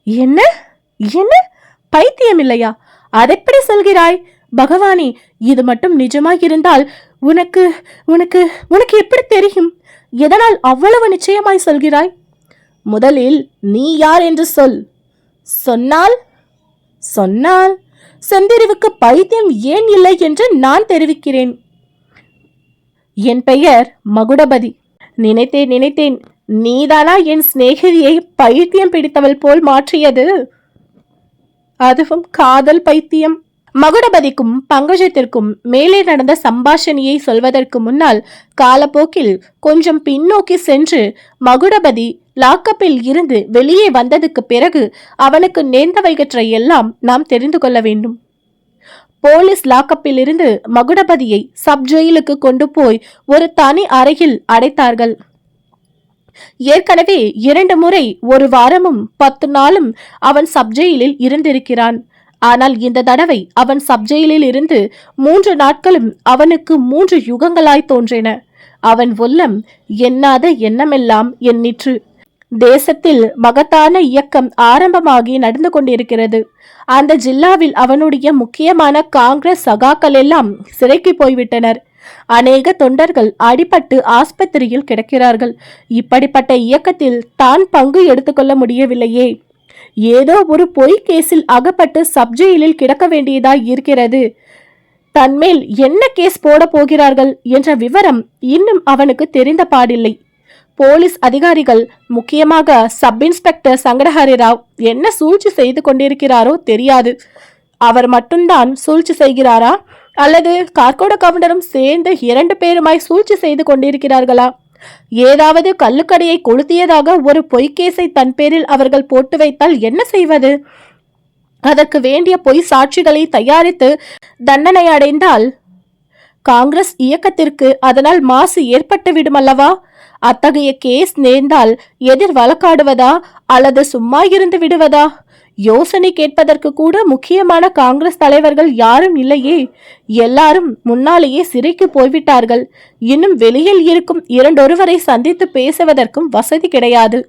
என்ன என்ன பைத்தியம் இல்லையா? அதெப்படி சொல்கிறாய்? பகவானே, இது மட்டும் நிஜமாயிருந்தால் உனக்கு உனக்கு உனக்கு எப்படி தெரியும்? எதனால் அவ்வளவு நிச்சயமாய் சொல்கிறாய்? முதலில் நீ யார் என்று சொல். சொன்னால் சொன்னால் செந்திருவுக்கு பைத்தியம் ஏன் இல்லை என்று நான் தெரிவிக்கிறேன். என் பெயர் மகுடபதி. நினைத்தேன் நீதானா என் சிநேகிதியை பைத்தியம் பிடித்தவள் போல் மாற்றியது? அதுவும் காதல் பைத்தியம். மகுடபதிக்கும் பங்கஜத்திற்கும் மேலே நடந்த சம்பாஷணையை சொல்வதற்கு முன்னால் காலப்போக்கில் கொஞ்சம் பின்னோக்கி சென்று மகுடபதி லாக்கப்பில் இருந்து வெளியே வந்ததுக்கு பிறகு அவனுக்கு நேர்ந்தவைகற்றை எல்லாம் நாம் தெரிந்து கொள்ள வேண்டும். போலீஸ் லாக்கப்பில் இருந்து மகுடபதியை சப் ஜெயிலுக்கு கொண்டு போய் ஒரு தனி அறையில் அடைத்தார்கள். ஏற்கனவே 2 முறை 1 வாரமும் 10 நாளும் அவன் சப் ஜெயிலில் இருந்திருக்கிறான். ஆனால் இந்த தடவை அவன் சப் ஜெயிலில் இருந்து 3 நாட்களும் அவனுக்கு 3 யுகங்களாய் தோன்றின. அவன் உள்ளம் எண்ணாத எண்ணமெல்லாம் எண்ணிற்று. தேசத்தில் மகத்தான இயக்கம் ஆரம்பமாகி நடந்து கொண்டிருக்கிறது. அந்த ஜில்லாவில் அவனுடைய முக்கியமான காங்கிரஸ் சகாக்கள் எல்லாம் சிறைக்கு போய்விட்டனர். அநேக தொண்டர்கள் அடிபட்டு ஆஸ்பத்திரியில் கிடக்கிறார்கள். இப்படிப்பட்ட இயக்கத்தில் தான் பங்கு எடுத்துக்கொள்ள முடியவில்லையே. ஏதோ ஒரு பொய் கேஸில் அகப்பட்டு சப்ஜெயிலில் கிடக்க வேண்டியதாய் இருக்கிறது. தன்மேல் என்ன கேஸ் போட போகிறார்கள் என்ற விவரம் இன்னும் அவனுக்கு தெரிந்த பாடில்லை. போலீஸ் அதிகாரிகள், முக்கியமாக சப் இன்ஸ்பெக்டர் சங்கடஹரி ராவ் என்ன சூழ்ச்சி செய்து கொண்டிருக்கிறாரோ தெரியாது. அவர் மட்டும்தான் சூழ்ச்சி செய்கிறாரா, அல்லது கார்கோட கவுண்டரும் சேர்ந்து 2 பேருமாய் சூழ்ச்சி செய்து கொண்டிருக்கிறார்களா? ஏதாவது கள்ளுக்கடையை கொளுத்தியதாக ஒரு பொய்க்கேசை தன் பேரில் அவர்கள் போட்டு வைத்தால் என்ன செய்வது? அதற்கு வேண்டிய பொய் சாட்சிகளை தயாரித்து தண்டனை அடைந்தால் காங்கிரஸ் இயக்கத்திற்கு அதனால் மாசு ஏற்பட்டு விடுமல்லவா? அத்தகைய கேஸ் நேர்ந்தால் எதிர் வழக்காடுவதா அல்லது சும்மா இருந்து விடுவதா? யோசனை கேட்பதற்கு கூட முக்கியமான காங்கிரஸ் தலைவர்கள் யாரும் இல்லையே. எல்லாரும் முன்னாலேயே சிறைக்கு போய்விட்டார்கள். இன்னும் வெளியில் இருக்கும் 2 சந்தித்து பேசுவதற்கும் வசதி கிடையாது.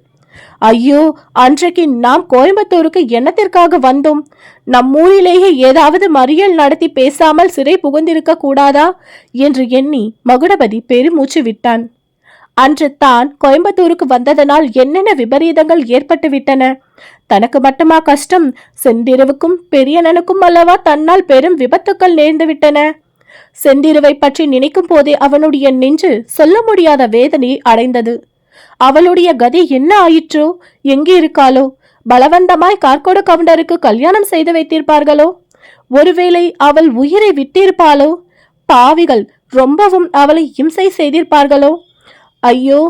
ஐயோ, அன்றைக்கு நாம் கோயம்புத்தூருக்கு என்னத்திற்காக வந்தோம்? நம்மூரிலேயே ஏதாவது மறியல் நடத்தி பேசாமல் சிறை புகுந்திருக்க கூடாதா என்று எண்ணி மகுடபதி பெருமூச்சு விட்டான். அன்று தான் கோயம்புத்தூருக்கு வந்ததனால் என்னென்ன விபரீதங்கள் ஏற்பட்டு விட்டன. தனக்கு மட்டுமா கஷ்டம்? செந்திருவுக்கும் பெரியனனுக்கும் அல்லவா தன்னால் பெரும் விபத்துக்கள் நேர்ந்து விட்டன. செந்திருவை பற்றி நினைக்கும் போதே அவனுடைய நெஞ்சு சொல்ல முடியாத வேதனை அடைந்தது. அவளுடைய கதி என்ன ஆயிற்றோ? எங்கே இருக்காளோ? பலவந்தமாய் கார்கோட கவுண்டருக்கு கல்யாணம் செய்து வைத்திருப்பார்களோ? ஒருவேளை அவள் உயிரை விட்டிருப்பாளோ? பாவிகள் ரொம்பவும் அவளை இம்சை செய்திருப்பார்களோ? ஐயோ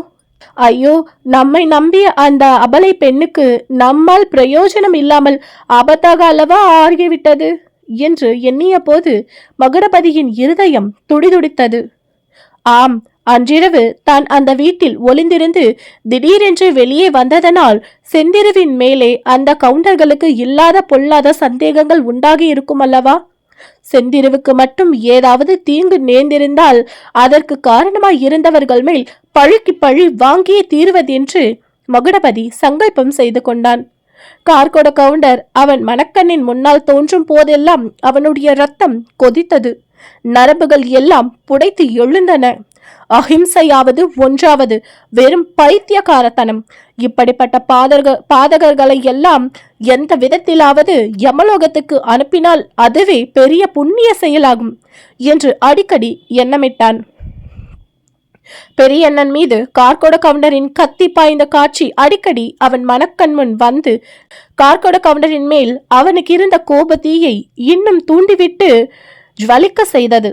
ஐயோ, நம்மை நம்பிய அந்த அபலை பெண்ணுக்கு நம்மால் பிரயோஜனம் இல்லாமல் ஆபத்தாக அல்லவா ஆகிவிட்டது என்று எண்ணிய போது மகுடபதியின் இருதயம் துடிதுடித்தது. ஆம், அன்றிரவு தான் அந்த வீட்டில் ஒளிந்திருந்து திடீரென்று வெளியே வந்ததனால் செந்திருவின் மேலே அந்த கவுண்டர்களுக்கு இல்லாத பொல்லாத சந்தேகங்கள் உண்டாகி இருக்கும் அல்லவா? செந்திருவுக்கு மட்டும் ஏதாவது தீங்கு நேர்ந்திருந்தால் அதற்கு காரணமாய் இருந்தவர்கள் மேல் பழிக்கு பழி வாங்கியே தீர்வதென்று மகுடபதி சங்கல்பம் செய்து கொண்டான். கார்கோட கவுண்டர் அவன் மனக்கண்ணின் முன்னால் தோன்றும் போதெல்லாம் அவனுடைய ரத்தம் கொதித்தது. நரம்புகள் எல்லாம் புடைத்து எழுந்தன. அஹிம்சையாவது ஒன்றாவது வெறும் பைத்தியக்காரத்தனம். இப்படிப்பட்ட பாதகர்களை எல்லாம் எந்த விதத்திலாவது யமலோகத்துக்கு அனுப்பினால் அதுவே பெரிய புண்ணிய செயலாகும் என்று அடிக்கடி எண்ணமிட்டான். பெரியண்ணன் மீது கார்கோட கவுண்டரின் கத்தி பாய்ந்த காட்சி அடிக்கடி அவன் மனக்கண் முன் வந்து கார்கோட கவுண்டரின் மேல் அவனுக்கு இருந்த கோபத்தீயை இன்னும் தூண்டிவிட்டு ஜுவலிக்க செய்தது.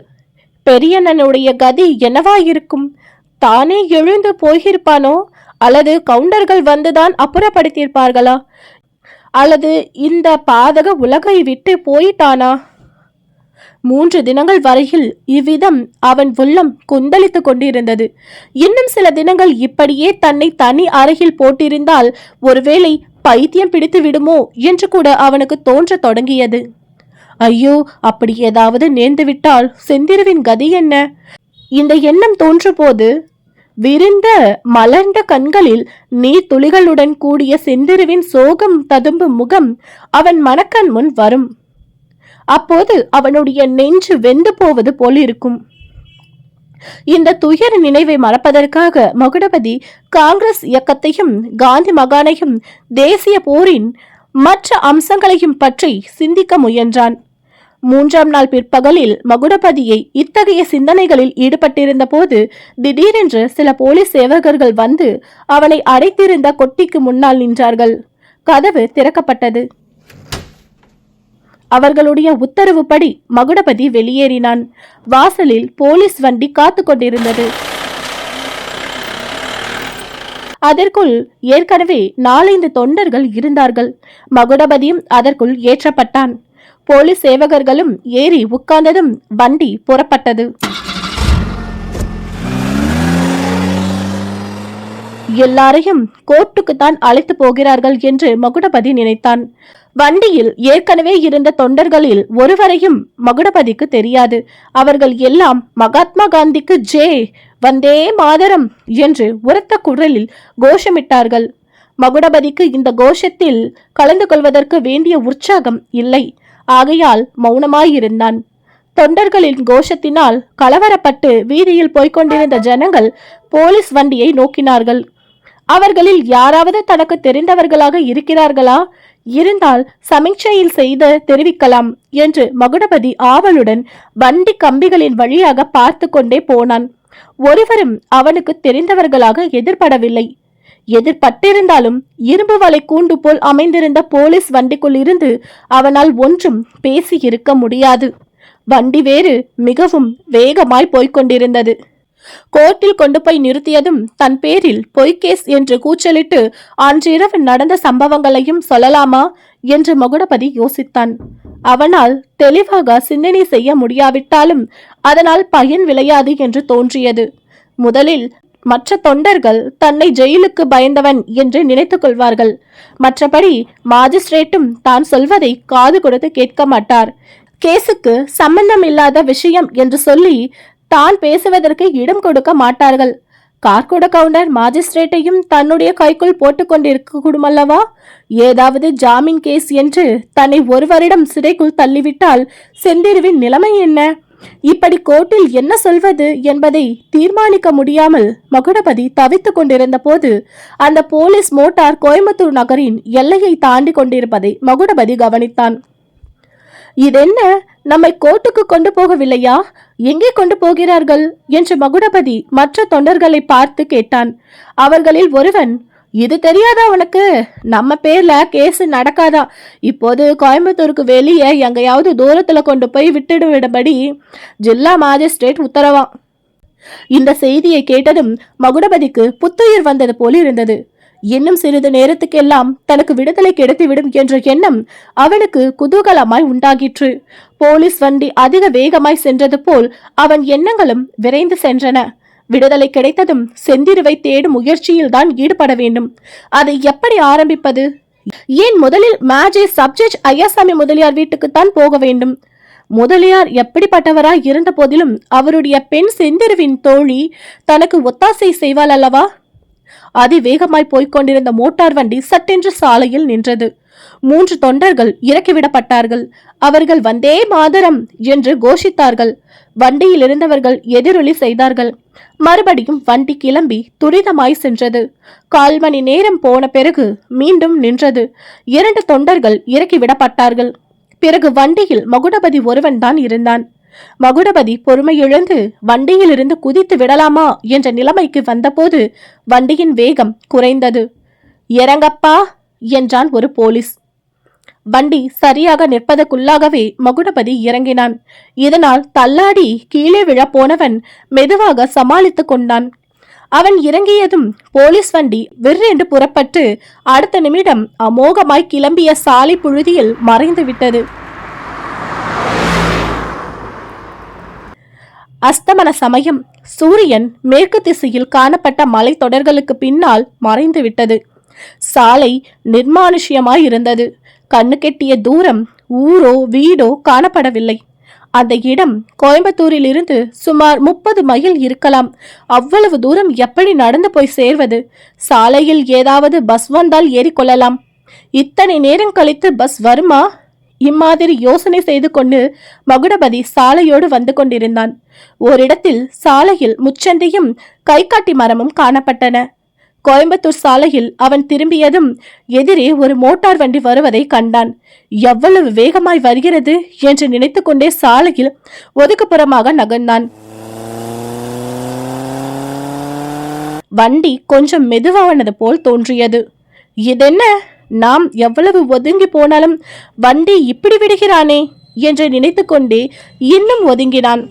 பெரியண்ணனுடைய கதி என்னவாயிருக்கும்? தானே எழுந்து போயிருப்பானோ, அல்லது கவுண்டர்கள் வந்துதான் அப்புறப்படுத்தியிருப்பார்களா, அல்லது இந்த பாதக உலகை விட்டு போயிட்டானா? 3 தினங்கள் வரையில் இவ்விதம் அவன் உள்ளம் கொந்தளித்துக் கொண்டிருந்தது. இன்னும் சில தினங்கள் இப்படியே தன்னை தனி அறையில் போட்டிருந்தால் ஒருவேளை பைத்தியம் பிடித்து விடுமோ என்று கூட அவனுக்கு தோன்ற தொடங்கியது. ஐயோ, அப்படி ஏதாவது நேர்ந்துவிட்டால் செந்திருவின் கதி என்ன? இந்த எண்ணம் தோன்ற போது விரிந்த மலர்ந்த கண்களில் நீர் துளிகளுடன் கூடிய செந்திருவின் சோகம் ததும்பும் முகம் அவன் மனக்கண் முன் வரும். அப்போது அவனுடைய நெஞ்சு வெந்து போவது போல் இருக்கும். இந்த துயர நினைவை மறப்பதற்காக மகுடபதி காங்கிரஸ் இயக்கத்தையும் காந்தி மகானையும் தேசிய போரின் மற்ற அம்சங்களையும் பற்றி சிந்திக்க முயன்றான். 3ஆம் நாள் பிற்பகலில் மகுடபதியை இத்தகைய சிந்தனைகளில் ஈடுபட்டிருந்த போது திடீரென்று சில போலீஸ் சேவகர்கள் வந்து அவனை அடைத்திருந்த கொட்டிக்கு முன்னால் நின்றார்கள். கதவு திறக்கப்பட்டது. அவர்களுடைய உத்தரவுப்படி மகுடபதி வெளியேறினான். வாசலில் போலீஸ் வண்டி காத்து கொண்டிருந்தது. அதற்குள் ஏற்கனவே 4-5 தொண்டர்கள் இருந்தார்கள். மகுடபதியும் அதற்குள் ஏற்றப்பட்டான். போலீஸ் சேவகர்களும் ஏறி உட்கார்ந்ததும் வண்டி புறப்பட்டது. எல்லாரையும் கோர்ட்டுக்குத்தான் அழைத்து போகிறார்கள் என்று மகுடபதி நினைத்தான். வண்டியில் ஏற்கனவே இருந்த தொண்டர்களில் ஒருவரையும் மகுடபதிக்கு தெரியாது. அவர்கள் எல்லாம் மகாத்மா காந்திக்கு ஜே, வந்தே மாதரம் என்று உரத்த குரலில் கோஷமிட்டார்கள். மகுடபதிக்கு இந்த கோஷத்தில் கலந்து கொள்வதற்கு வேண்டிய உற்சாகம் இல்லை. ஆகையால் மௌனமாயிருந்தான். தொண்டர்களின் கோஷத்தினால் கலவரப்பட்டு வீதியில் போய்கொண்டிருந்த ஜனங்கள் போலீஸ் வண்டியை நோக்கினார்கள். அவர்களில் யாராவது தனக்கு தெரிந்தவர்களாக இருக்கிறார்களா? இருந்தால் சமீட்சையில் செய்து தெரிவிக்கலாம் என்று மகுடபதி ஆவலுடன் வண்டி கம்பிகளின் வழியாக பார்த்து கொண்டே போனான். ஒருவரும் அவனுக்கு தெரிந்தவர்களாக எதிர்படவில்லை. எதிர்பட்டிருந்தாலும் இரும்பு வலை கூண்டு போல் அமைந்திருந்த போலீஸ் வண்டிக்குள் இருந்து அவனால் ஒன்றும் பேசி இருக்க முடியாது. வண்டி வேறு மிகவும் வேகமாய் போய்கொண்டிருந்தது. கோர்ட்டில் கொண்டு போய் நிறுத்தியதும் தன் பேரில் பொய்கேஸ் என்று கூச்சலிட்டு அன்றிரவு நடந்த சம்பவங்களையும் சொல்லலாமா என்று மகுடபதி யோசித்தான். அவனால் தெளிவாக சிந்தனை செய்ய முடியாவிட்டாலும் அதனால் பயன் விளையாது என்று தோன்றியது. முதலில் மற்ற தொண்டர்கள் தன்னை ஜெயிலுக்கு பயந்தவன் என்று நினைத்துக் கொள்வார்கள். மற்றபடி மாஜிஸ்ட்ரேட்டும் தான் சொல்வதை காது கொடுத்து கேட்க மாட்டார். கேஸுக்கு சம்பந்தம் இல்லாத விஷயம் என்று சொல்லி தான் பேசுவதற்கு இடம் கொடுக்க மாட்டார்கள். கார்கோட கவுண்டர் மாஜிஸ்ட்ரேட்டையும் தன்னுடைய கைக்குள் போட்டுக் கொண்டிருக்க கூடுமல்லவா? ஏதாவது ஜாமீன் கேஸ் என்று தன்னை ஒருவரிடம் சிறைக்குள் தள்ளிவிட்டால் செந்திருவின் நிலைமை என்ன? இப்படி கோர்ட்டில் என்ன சொல்வது என்பதை தீர்மானிக்க முடியாமல் மகுடபதி தவித்துக் கொண்டிருந்த போது அந்த போலீஸ் மோட்டார் கோயம்புத்தூர் நகரின் எல்லையை தாண்டி கொண்டிருப்பதை மகுடபதி கவனித்தான். இதென்ன, நம்மை கோர்ட்டுக்கு கொண்டு போகவில்லையா? எங்கே கொண்டு போகிறார்கள் என்று மகுடபதி மற்ற தொண்டர்களை பார்த்து கேட்டான். அவர்களில் ஒருவன், இது தெரியாதா உனக்கு? நம்ம பேர்ல கேஸ் நடக்காதா. இப்போது கோயம்புத்தூருக்கு வெளியே எங்கேயாவது தூரத்துல கொண்டு போய் விட்டுடுவிடபடி ஜில்லா மாஜிஸ்ட்ரேட் உத்தரவாம். இந்த செய்தியை கேட்டதும் மகுடபதிக்கு புத்துயிர் வந்தது போல் இருந்தது. இன்னும் சிறிது நேரத்துக்கெல்லாம் தனக்கு விடுதலை கிடைத்துவிடும் என்ற எண்ணம் அவனுக்கு குதூகலமாய் உண்டாகிற்று. போலீஸ் வண்டி அதிக வேகமாய் சென்றது போல் அவன் எண்ணங்களும் விரைந்து சென்றன. விடுதலை கிடைத்ததும் செந்திருவை தேடும் முயற்சியில் தான் ஈடுபட வேண்டும். அதை எப்படி ஆரம்பிப்பது? ஏன் முதலில் மேஜே சப்ஜெக்ட் ஐயாசாமி முதலியார் வீட்டுக்குத்தான் போக வேண்டும்? முதலியார் எப்படிப்பட்டவராய் இருந்த போதிலும் அவருடைய பெண் செந்திருவின் தோழி தனக்கு ஒத்தாசை செய்வாள் அல்லவா? அதிவேகமாய் போய்க் கொண்டிருந்த மோட்டார் வண்டி சட்டென்று சாலையில் நின்றது. 3 தொண்டர்கள் இறக்கிவிடப்பட்டார்கள். அவர்கள் வந்தே மாதரம் என்று கோஷித்தார்கள். வண்டியில் இருந்தவர்கள் எதிரொலி செய்தார்கள். மறுபடியும் வண்டி கிளம்பி துரிதமாய் சென்றது. 1/4 மணி நேரம் போன பிறகு மீண்டும் நின்றது. 2 தொண்டர்கள் இறக்கிவிடப்பட்டார்கள். பிறகு வண்டியில் மகுடபதி ஒருவன் தான் இருந்தான். மகுடபதி பொறுமையிழந்து வண்டியில் இருந்து குதித்து விடலாமா என்ற நிலைமைக்கு வந்தபோது வண்டியின் வேகம் குறைந்தது. இறங்கப்பா என்றான் ஒரு போலீஸ். வண்டி சரியாக நிற்பதற்குள்ளாகவே மகுடபதி இறங்கினான். இதனால் தள்ளாடி கீழே விழப்போனவன் மெதுவாக சமாளித்துக் கொண்டான். அவன் இறங்கியதும் போலீஸ் வண்டி விற்றென்று புறப்பட்டு அடுத்த நிமிடம் அமோகமாய் கிளம்பிய சாலை புழுதியில் மறைந்து விட்டது. அஸ்தமன சமயம். சூரியன் மேற்கு திசையில் காணப்பட்ட மலை தொடர்களுக்கு பின்னால் மறைந்து விட்டது. சாலை நிர்மானுஷ்யமாய் இருந்தது. கண்ணு கெட்டிய தூரம் ஊரோ வீடோ காணப்படவில்லை. அந்த இடம் கோயம்புத்தூரில் இருந்து சுமார் 30 மைல் இருக்கலாம். அவ்வளவு தூரம் எப்படி நடந்து போய் சேர்வது? சாலையில் ஏதாவது பஸ் வந்தால் ஏறிக்கொள்ளலாம். இத்தனை நேரம் கழித்து பஸ் வருமா? இம்மாதிரி யோசனை செய்து கொண்டு மகுடபதி சாலையோடு வந்து கொண்டிருந்தான். ஓரிடத்தில் சாலையில் முச்சந்தியும் கைகாட்டி மரமும் காணப்பட்டன. கோயம்புத்தூர் சாலையில் அவன் திரும்பியதும் எதிரே ஒரு மோட்டார் வண்டி வருவதை கண்டான். எவ்வளவு வேகமாய் வருகிறது என்று நினைத்து கொண்டே சாலையில் ஒதுக்குப்புறமாக நகர்ந்தான். வண்டி கொஞ்சம் மெதுவானது போல் தோன்றியது. இதென்ன, நாம் எவ்வளவு ஒதுங்கி போனாலும் வண்டி இப்படி விடுகிறானே என்று நினைத்து கொண்டே இன்னும் ஒதுங்கினான்.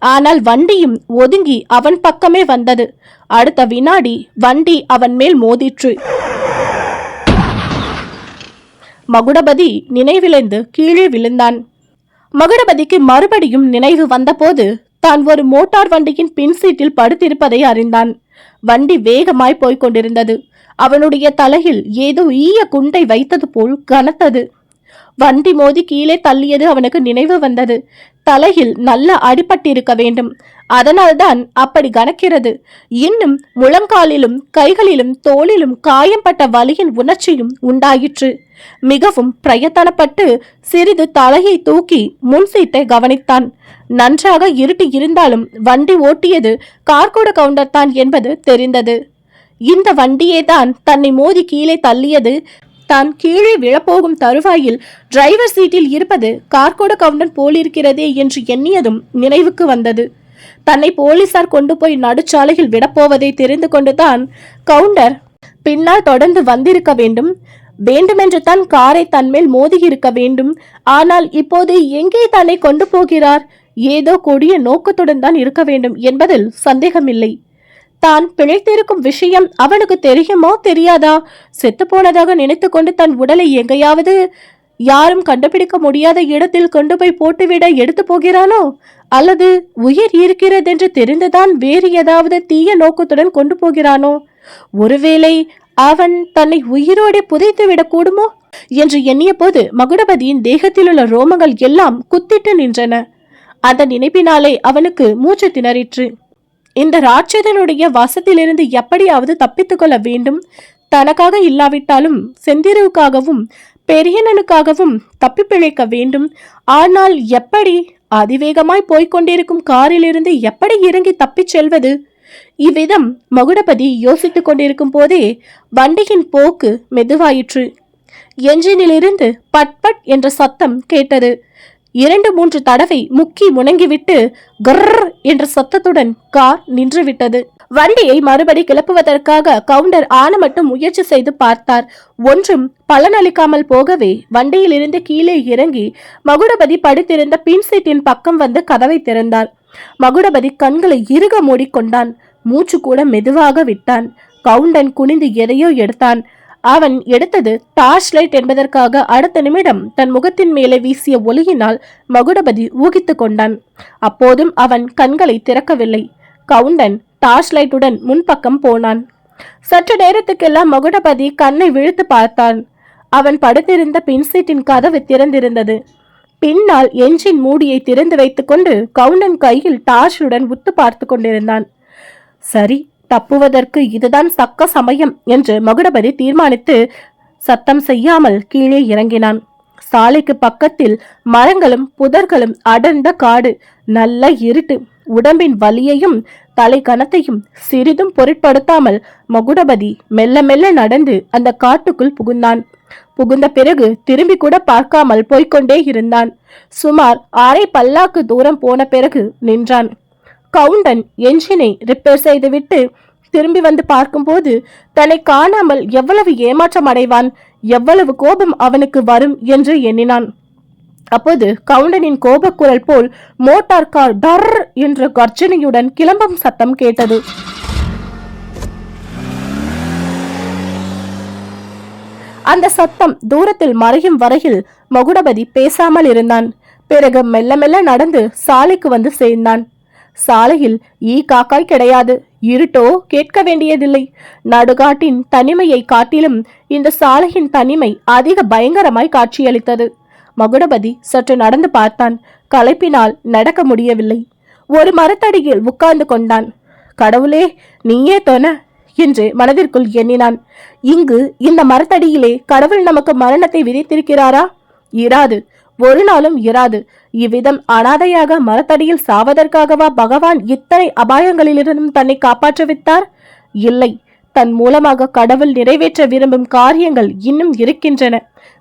ஆனால் வண்டியும் ஒதுங்கி அவன் பக்கமே வந்தது. அடுத்த வினாடி வண்டி அவன் மேல் மோதிற்று. மகுடபதி நினைவிழந்து கீழே விழுந்தான். மகுடபதிக்கு மறுபடியும் நினைவு வந்தபோது தான் ஒரு மோட்டார் வண்டியின் பின் சீட்டில் படுத்திருப்பதை அறிந்தான். வண்டி வேகமாய் போய்க் கொண்டிருந்தது. அவனுடைய தலையில் ஏதோ ஈய குண்டை வைத்தது போல் கனத்தது. வண்டி மோதி கீழே தள்ளியது அவனுக்கு நினைவு வந்தது. தலையில் நல்ல அடிபட்டிருக்க வேண்டும். அதனால்தான் அப்படி கனக்கிறது. இன்னும் முழங்காலிலும் கைகளிலும் தோளிலும் காயம்பட்ட வலியின் உணர்ச்சியும் உண்டாயிற்று. மிகவும் பிரயத்தனப்பட்டு சிறிது தலையை தூக்கி முன் சீட்டை கவனித்தான். நன்றாக இருட்டி இருந்தாலும் வண்டி ஓட்டியது கார்கோட கவுண்டர் தான் என்பது தெரிந்தது. இந்த வண்டியேதான் தன்னை மோதி கீழே தள்ளியது. தான் கீழே விழப்போகும் தருவாயில் டிரைவர் சீட்டில் இருப்பது கார்கோட கவுண்டர் போலிருக்கிறதே என்று எண்ணியதும் நினைவுக்கு வந்தது. தன்னை போலீசார் கொண்டு போய் நடுச்சாலையில் விடப்போவதை தெரிந்து கொண்டுதான் கவுண்டர் பின்னால் தொடர்ந்து வந்திருக்க வேண்டும். வேண்டுமென்று தான் காரை தன்மேல் மோதியிருக்க வேண்டும். ஆனால் இப்போது எங்கே தன்னை கொண்டு போகிறார்? ஏதோ கொடிய நோக்கத்துடன் தான் இருக்க வேண்டும் என்பதில் சந்தேகமில்லை. தான் பிழைத்திருக்கும் விஷயம் அவனுக்கு தெரியுமோ தெரியாதா? செத்து போனதாக நினைத்து கொண்டு தன் உடலை எங்கேயாவது யாரும் கண்டுபிடிக்க முடியாத இடத்தில் கொண்டு போய் போட்டுவிட எடுத்து போகிறானோ? அல்லது உயிர் இருக்கிறதென்று தெரிந்துதான் வேறு ஏதாவது தீய நோக்கத்துடன் கொண்டு போகிறானோ? ஒருவேளை அவன் தன்னை உயிரோடு புதைத்து விடக்கூடுமோ என்று எண்ணிய போது மகுடபதியின் தேகத்தில் உள்ள ரோமங்கள் எல்லாம் குத்திட்டு நின்றன. அந்த நினைப்பினாலே அவனுக்கு மூச்சு திணறிற்று. இந்த ராட்சதனுடைய வசத்திலிருந்து எப்படியாவது தப்பித்துக் கொள்ள வேண்டும். தனக்காக இல்லாவிட்டாலும் செந்திருவுக்காகவும் பெரியனனுக்காகவும் தப்பி பிழைக்க வேண்டும். ஆனால் எப்படி? அதிவேகமாய் போய்கொண்டிருக்கும் காரிலிருந்து எப்படி இறங்கி தப்பிச் செல்வது? இவ்விதம் மகுடபதி யோசித்துக் கொண்டிருக்கும் போதே வண்டியின் போக்கு மெதுவாயிற்று. என்ஜினிலிருந்து பட் பட் என்ற சத்தம் கேட்டது. 2-3 தடவை முக்கி முணங்கிவிட்டு கர் என்ற சத்தத்துடன் கார் நின்றுவிட்டது. வண்டியை மறுபடி கிளப்புவதற்காக கவுண்டர் மட்டும் முயற்சி செய்து பார்த்தார். ஒன்றும் பலனளிக்காமல் போகவே வண்டியில் இருந்து கீழே இறங்கி மகுடபதி படுத்திருந்த பின் சீட்டின் பக்கம் வந்து கதவை திறந்தார். மகுடபதி கண்களை இறுக மூடிக்கொண்டான். மூச்சு கூட மெதுவாக விட்டான். கவுண்டன் குனிந்து எதையோ எடுத்தான். அவன் எடுத்தது டார்ச் லைட் என்பதற்காக அடுத்த நிமிடம் தன் முகத்தின் மேலே வீசிய ஒளியினால் மகுடபதி ஊகித்துக் கொண்டான். அப்போதும் அவன் கண்களை திறக்கவில்லை. கவுண்டன் டார்ச் லைட்டுடன் முன்பக்கம் போனான். சற்று நேரத்துக்கெல்லாம் மகுடபதி கண்ணை விழுத்து பார்த்தான். அவன் படுத்திருந்த பின் சீட்டின் கதவு திறந்திருந்தது. பின்னால் என்ஜின் மூடியை திறந்து வைத்துக் கொண்டு கவுண்டன் கையில் டார்ச்சுடன் உத்து பார்த்து கொண்டிருந்தான். சரி, தப்புவதற்கு இதுதான் தக்க சமயம் என்று மகுடபதி தீர்மானித்து சத்தம் செய்யாமல் கீழே இறங்கினான். சாலைக்கு பக்கத்தில் மரங்களும் புதர்களும் அடர்ந்த காடு, நல்ல இருட்டு. உடம்பின் வலியையும் தலை கனத்தையும் சிறிதும் பொருட்படுத்தாமல் மகுடபதி மெல்ல மெல்ல நடந்து அந்த காட்டுக்குள் புகுந்தான். புகுந்த பிறகு திரும்பி கூட பார்க்காமல் போய்கொண்டே இருந்தான். சுமார் 1/2 பல்லாக்கு தூரம் போன பிறகு நின்றான். கவுண்டன் என்ஜினை ரிப்பேர் செய்துவிட்டு திரும்பி வந்து பார்க்கும்போது தன்னை காணாமல் எவ்வளவு ஏமாற்றம் அடைவான், எவ்வளவு கோபம் அவனுக்கு வரும் என்று எண்ணினான். அப்போது கவுண்டனின் கோபக்குரல் போல் மோட்டார் கார் டர் என்ற கர்ஜனையுடன் கிளம்பும் சத்தம் கேட்டது. அந்த சத்தம் தூரத்தில் மறையும் வரையில் மகுடபதி பேசாமல் இருந்தான். பிறகு மெல்ல மெல்ல நடந்து சாலைக்கு வந்து சேர்ந்தான். சாலையில் காக்காய் கிடையாது. இருட்டோ கேட்க வேண்டியதில்லை. நடுகாட்டின் தனிமையை காட்டிலும் இந்த சாலையின் தனிமை அதிக பயங்கரமாய் காட்சியளித்தது. மகுடபதி சற்று நடந்து பார்த்தான். களைப்பினால் நடக்க முடியவில்லை. ஒரு மரத்தடியில் உட்கார்ந்து கொண்டான். கடவுளே, நீயே தொன என்று மனதிற்குள் எண்ணினான். இங்கு இந்த மரத்தடியிலே கடவுள் நமக்கு மரணத்தை விதித்திருக்கிறாரா? இராது, ஒரு நாளும் இராது. இவ்விதம் அனாதையாக மரத்தடியில் சாவதற்காகவா பகவான் இத்தனை அபாயங்களிலிருந்தும் தன்னை காப்பாற்றுவித்தார்? இல்லை, தன் மூலமாக கடவுள் நிறைவேற்ற விரும்பும் காரியங்கள் இன்னும் இருக்கின்றன.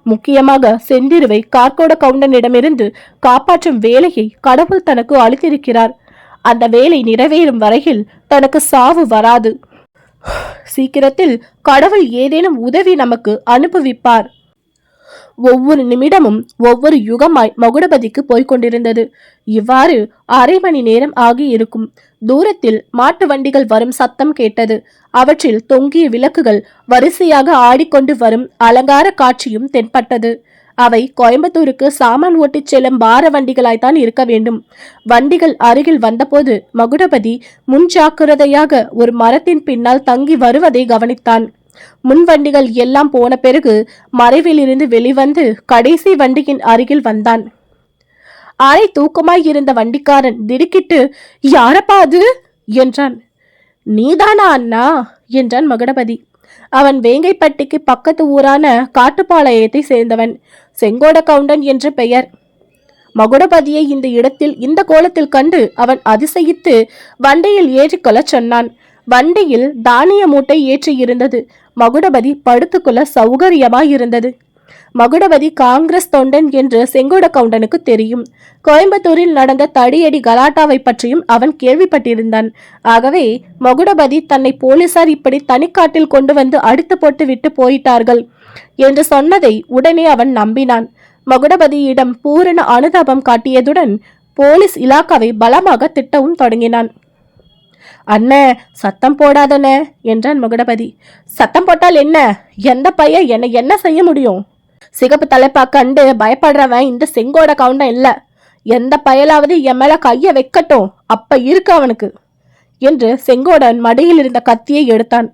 முக்கியமாக செந்திருவை கார்கோட கவுண்டனிடமிருந்து காப்பாற்றும் வேலையை கடவுள் தனக்கு அளித்திருக்கிறார். அந்த வேலை நிறைவேறும் வரையில் தனக்கு சாவு வராது. சீக்கிரத்தில் கடவுள் ஏதேனும் உதவி நமக்கு அனுப்புவிப்பார். ஒவ்வொரு நிமிடமும் ஒவ்வொரு யுகமாய் மகுடபதிக்கு போய்கொண்டிருந்தது. இவ்வாறு 1/2 மணி நேரம் ஆகி இருக்கும். தூரத்தில் மாட்டு வண்டிகள் வரும் சத்தம் கேட்டது. அவற்றில் தொங்கிய விளக்குகள் வரிசையாக ஆடிக்கொண்டு வரும் அலங்கார காட்சியும் தென்பட்டது. அவை கோயம்புத்தூருக்கு சாமான் ஓட்டிச் செல்லும் பார வண்டிகளாய்த்தான் இருக்க வேண்டும். வண்டிகள் அருகில் வந்தபோது மகுடபதி முன்ஜாக்கிரதையாக ஒரு மரத்தின் பின்னால் தங்கி வருவதை கவனித்தான். முன் வண்டிகள் எல்லாம் போன பிறகு மறைவிலிருந்து வெளிவந்து கடைசி வண்டியின் அருகில் வந்தான். அரை தூக்கமாய் இருந்த வண்டிக்காரன் திடுக்கிட்டு, யாரப்பா அது என்றான். நீதானா அண்ணா என்றான் மகுடபதி. அவன் வேங்கைப்பட்டிக்கு பக்கத்து ஊரான காட்டுப்பாளையத்தை சேர்ந்தவன். செங்கோட கவுண்டன் என்று பெயர். மகுடபதியை இந்த இடத்தில் இந்த கோலத்தில் கண்டு அவன் அதிசயித்து வண்டியில் ஏறிக்கொள்ள சொன்னான். வண்டியில் தானிய மூட்டை ஏற்றி இருந்தது. மகுடபதி படுத்துக்கொள்ள சௌகரியமாய் இருந்தது. மகுடபதி காங்கிரஸ் தொண்டன் என்று செங்கோட கவுண்டனுக்கு தெரியும். கோயம்புத்தூரில் நடந்த தடியடி கலாட்டாவை பற்றியும் அவன் கேள்விப்பட்டிருந்தான். ஆகவே மகுடபதி தன்னை போலீசார் இப்படி தனிக்காட்டில் கொண்டு வந்து அடித்து போட்டு விட்டு போயிட்டார்கள் என்று சொன்னதை உடனே அவன் நம்பினான். மகுடபதியிடம் பூரண அனுதாபம் காட்டியதுடன் போலீஸ் இலாக்காவை பலமாக திட்டவும் தொடங்கினான். அண்ணே, சத்தம் போடாதன என்றான் மகுடபதி. சத்தம் போட்டால் என்ன? எந்த பையன் என்ன செய்ய முடியும்? சிகப்பு தலைப்பா கண்டு பயப்படுறவன் இந்த செங்கோட கவுண்டன் இல்ல. எந்த பயலாவது என் மேல கைய வைக்கட்டும், அப்ப இருக்கு அவனுக்கு என்று செங்கோடன் மடியில் இருந்த கத்தியை எடுத்தான்.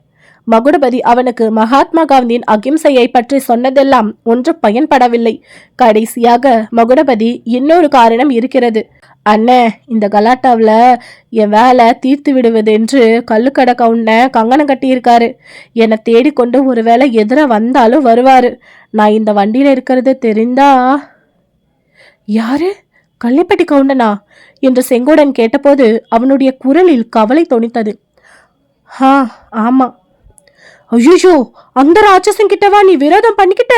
மகுடபதி அவனுக்கு மகாத்மா காந்தியின் அகிம்சையை பற்றி சொன்னதெல்லாம் ஒன்று பயன்படவில்லை. கடைசியாக மகுடபதி இன்னொரு காரணம் இருக்கிறது. அண்ணே, இந்த கலாட்டாவில் என் வேலை தீர்த்து விடுவது என்று கல்லுக்கடை கவுண்டன் கங்கணம் கட்டியிருக்காரு. என்னை தேடிக்கொண்டு ஒரு வேளை எதிர வந்தாலும் வருவாரு. நான் இந்த வண்டியில இருக்கிறது தெரிந்தா. யாரு? கள்ளிப்பட்டி கவுண்டனா என்று செங்கோடன் கேட்டபோது அவனுடைய குரலில் கவலை தொனித்தது. ஆமா. ஐயோ, அந்த ராட்சசன் கிட்டவா நீ விரோதம் பண்ணிக்கிட்ட?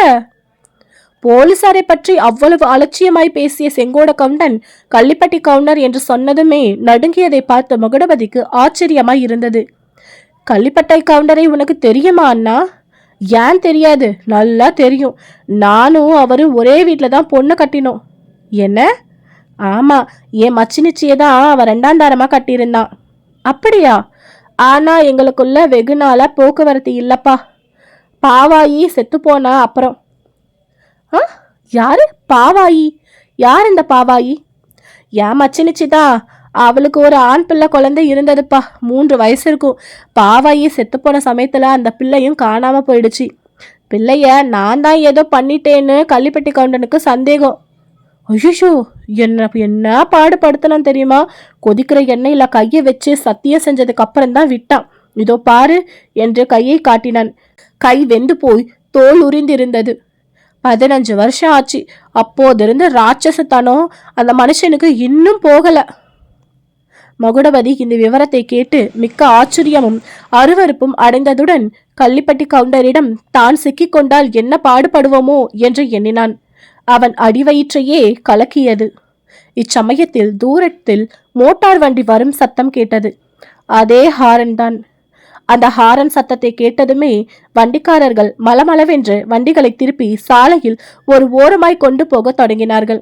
போலீசாரை பற்றி அவ்வளவு அலட்சியமாய் பேசிய செங்கோட கவுண்டன் கள்ளிப்பட்டி கவுண்டர் என்று சொன்னதுமே நடுங்கியதை பார்த்து மகுடபதிக்கு ஆச்சரியமாய் இருந்தது. கள்ளிப்பட்டை கவுண்டரை உனக்கு தெரியுமா அண்ணா? ஏன் தெரியாது? நல்லா தெரியும். நானும் அவரும் ஒரே வீட்டில் தான் பொண்ணு கட்டினோம். என்ன? ஆமா, என் மச்சி நிச்சயதான் அவன் 2ஆம் தாரமா கட்டியிருந்தான். அப்படியா? ஆனா எங்களுக்குள்ள வெகு நாளா போக்குவரத்து இல்லப்பா. பாவாயி செத்து போனா அப்புறம். யாரு பாவாயி? யார் இந்த பாவாயி? ஏன் மச்சினிச்சுதான். அவளுக்கு ஒரு ஆண் பிள்ளை குழந்தை இருந்ததுப்பா. 3 வயசு இருக்கும். பாவாயி செத்து போன சமயத்துல அந்த பிள்ளையும் காணாம போயிடுச்சு. பிள்ளைய நான் தான் ஏதோ பண்ணிட்டேன்னு கள்ளிப்பட்டி கவுண்டனுக்கு சந்தேகம். ஐயோ, என்ன பாடுபடுத்தணும் தெரியுமா? கொதிக்கிற எண்ணெயில கையை வச்சு சத்தியம் செஞ்சதுக்கு அப்புறம் தான் விட்டான். இதோ பாரு என்று கையை காட்டினான். கை வெந்து போய் தோல் உரிந்திருந்தது. 15 வருஷம் ஆச்சு. அப்போதிருந்த ராட்சசத்தனம் அந்த மனுஷனுக்கு இன்னும் போகல. மகுடபதி இந்த விவரத்தை கேட்டு மிக்க ஆச்சரியமும் அருவருப்பும் அடைந்ததுடன் கள்ளிப்பட்டி கவுண்டரிடம் தான் சிக்கிக் கொண்டால் என்ன பாடுபடுவோமோ என்று எண்ணினான். அவன் அடிவயிற்றையே கலக்கியது. இச்சமயத்தில் தூரத்தில் மோட்டார் வண்டி வரும் சத்தம் கேட்டது. அதே ஹாரன் தான். அந்த ஹாரன் சத்தத்தை கேட்டதுமே வண்டிக்காரர்கள் மலமளவென்று வண்டிகளை திருப்பி சாலையில் ஒரு ஓரமாய் கொண்டு போக தொடங்கினார்கள்.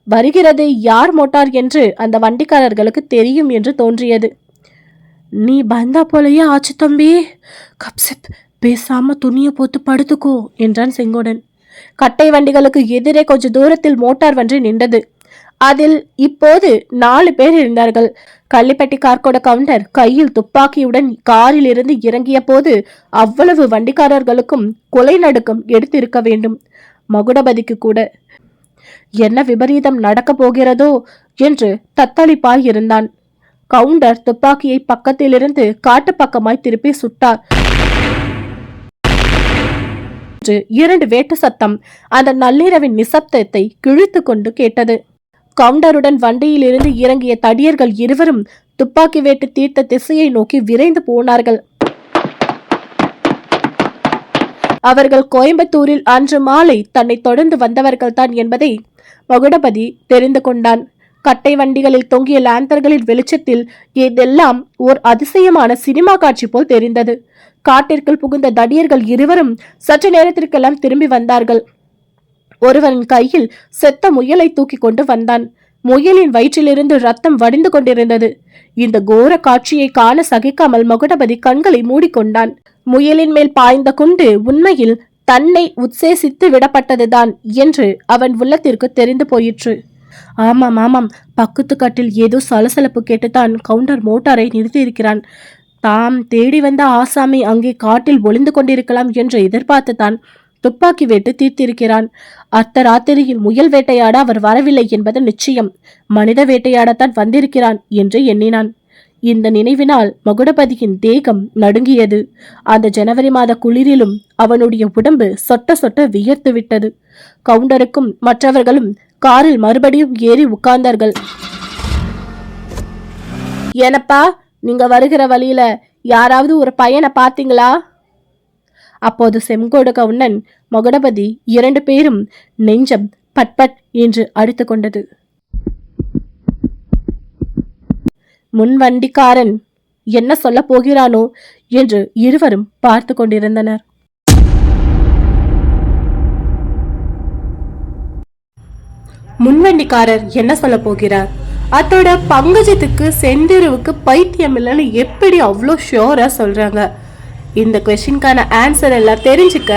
வருகிறது யார் மோட்டார் என்று அந்த வண்டிக்காரர்களுக்கு தெரியும் என்று தோன்றியது. நீ பந்தா போலயே ஆச்சு தம்பி, கப்சிப் பேசாம துணியை போத்து படுத்துக்கோ என்றான் செங்கோடன். கட்டை வண்டிகளுக்கு எதிரே கொஞ்ச தூரத்தில் மோட்டார் வண்டி நின்றது. அதில் இப்போது 4 பேர் இருந்தார்கள். கள்ளிப்பட்டி கார்கோட கவுண்டர் கையில் துப்பாக்கியுடன் காரில் இருந்து இறங்கிய போது அவ்வளவு வண்டிக்காரர்களுக்கும் கொலை நடுக்கம் எடுத்திருக்க வேண்டும். மகுடபதிக்கு கூட என்ன விபரீதம் நடக்கப் போகிறதோ என்று தத்தளிப்பாய் இருந்தான். கவுண்டர் துப்பாக்கியை பக்கத்திலிருந்து காட்டு பக்கமாய் திருப்பி சுட்டார். 2 வேட்டு சத்தம் அந்த நள்ளிரவின் நிசப்தத்தை கிழித்து கொண்டு கேட்டது. கவுண்டருடன் வண்டியில் இருந்து இறங்கிய தடியர்கள் இருவரும் துப்பாக்கி வேட்டு தீர்த்த திசையை நோக்கி விரைந்து போனார்கள். அவர்கள் கோயம்புத்தூரில் அன்று மாலை தன்னை தொடர்ந்து வந்தவர்கள் தான் என்பதை மகுடபதி தெரிந்து கொண்டான். கட்டை வண்டிகளில் தொங்கிய லாந்தர்களின் வெளிச்சத்தில் இதெல்லாம் ஓர் அதிசயமான சினிமா காட்சி போல் தெரிந்தது. காட்டிற்குள் புகுந்த தடியர்கள் இருவரும் சற்று நேரத்திற்கெல்லாம் திரும்பி வந்தார்கள். ஒருவரின் கையில் செத்த முயலை தூக்கி கொண்டு வந்தான். முயலின் வயிற்றிலிருந்து ரத்தம் வடிந்து கொண்டிருந்தது. இந்த கோர காட்சியை காண சகிக்காமல் மகுடபதி கண்களை மூடிக்கொண்டான். முயலின் மேல் பாய்ந்த குண்டு உண்மையில் தன்னை உத்சேசித்து விடப்பட்டதுதான் என்று அவன் உள்ளத்திற்கு தெரிந்து போயிற்று. ஆமாம், பக்கத்து கட்டில் ஏதோ சலசலப்பு கேட்டுத்தான் கவுண்டர் மோட்டாரை நிறுத்தியிருக்கிறான். தாம் தேடி வந்த ஆசாமி அங்கே காட்டில் ஒளிந்து கொண்டிருக்கலாம் என்று எதிர்பார்த்துத்தான் துப்பாக்கி வேட்டு தீர்த்திருக்கிறான். அர்த்த ராத்திரியில் முயல் வேட்டையாட அவர் வரவில்லை என்பது நிச்சயம். மனித வேட்டையாடத்தான் வந்திருக்கிறான் என்று எண்ணினான். இந்த நினைவினால் மகுடபதியின் தேகம் நடுங்கியது. அந்த ஜனவரி மாத குளிரிலும் அவனுடைய உடம்பு சொட்ட சொட்ட வியர்த்து விட்டது. கவுண்டருக்கும் மற்றவர்களும் காரில் மறுபடியும் ஏறி உட்கார்ந்தார்கள். எனப்பா, நீங்க வருகிற வழியில யாராவது ஒரு பையனை பார்த்தீங்களா? அப்போது செங்கோடு கவுண்டன், மகுடபதி 2 பேரும் நெஞ்சம் பட்பட் என்று அடித்து கொண்டது. முன்வண்டிக்காரன் என்ன சொல்ல போகிறானோ என்று இருவரும் பார்த்து கொண்டிருந்தனர். முன்வண்டிக்காரர் என்ன சொல்ல போகிறார்? அதோட பங்கஜத்துக்கு செந்திருவுக்கு பைத்தியம் இல்லைன்னு எப்படி அவ்வளோ ஷியோரா சொல்றாங்க? இந்த கொஸ்டின்கான ஆன்சர் எல்லாம் தெரிஞ்சுக்க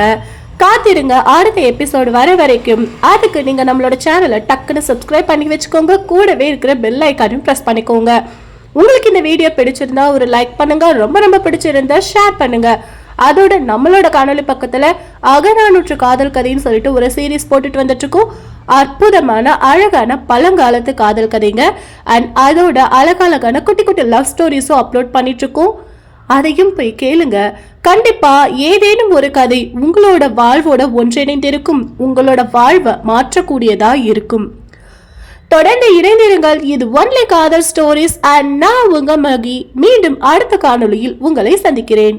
காத்திருங்க. அடுத்த எபிசோடு வர வரைக்கும் அதுக்கு நீங்க நம்மளோட சேனலை டக்குன்னு சப்ஸ்கிரைப் பண்ணி வச்சுக்கோங்க. கூடவே இருக்கிற பெல் ஐக்கானையும் ப்ரெஸ் பண்ணிக்கோங்க. உங்களுக்கு இந்த வீடியோ பிடிச்சிருந்தா ஒரு லைக் பண்ணுங்க. ரொம்ப பிடிச்சிருந்தா ஷேர் பண்ணுங்க. அதோட நம்மளோட காணொலி பக்கத்துல அகநானூற்று காதல் கதைன்னு சொல்லிட்டு ஒரு சீரீஸ் போட்டுட்டு வந்துட்டு இருக்கோம். அற்புதமான அழகான பழங்காலத்து காதல் கதைங்க. அண்ட் அதோட அழகழகான குட்டி குட்டி லவ் ஸ்டோரிஸும் அப்லோட் பண்ணிட்டு இருக்கோம். அதையும் போய் கேளுங்க. கண்டிப்பா ஏதேனும் ஒரு கதை உங்களோட வாழ்வோட ஒன்றிணைந்திருக்கும். உங்களோட வாழ்வை மாற்றக்கூடியதா இருக்கும். தொடர்ந்து இணைந்திருங்கள். இது ஒன்லி காதல் ஸ்டோரிஸ் அண்ட் நான் உங்க மகி. மீண்டும் அடுத்த காணொளியில் உங்களை சந்திக்கிறேன்.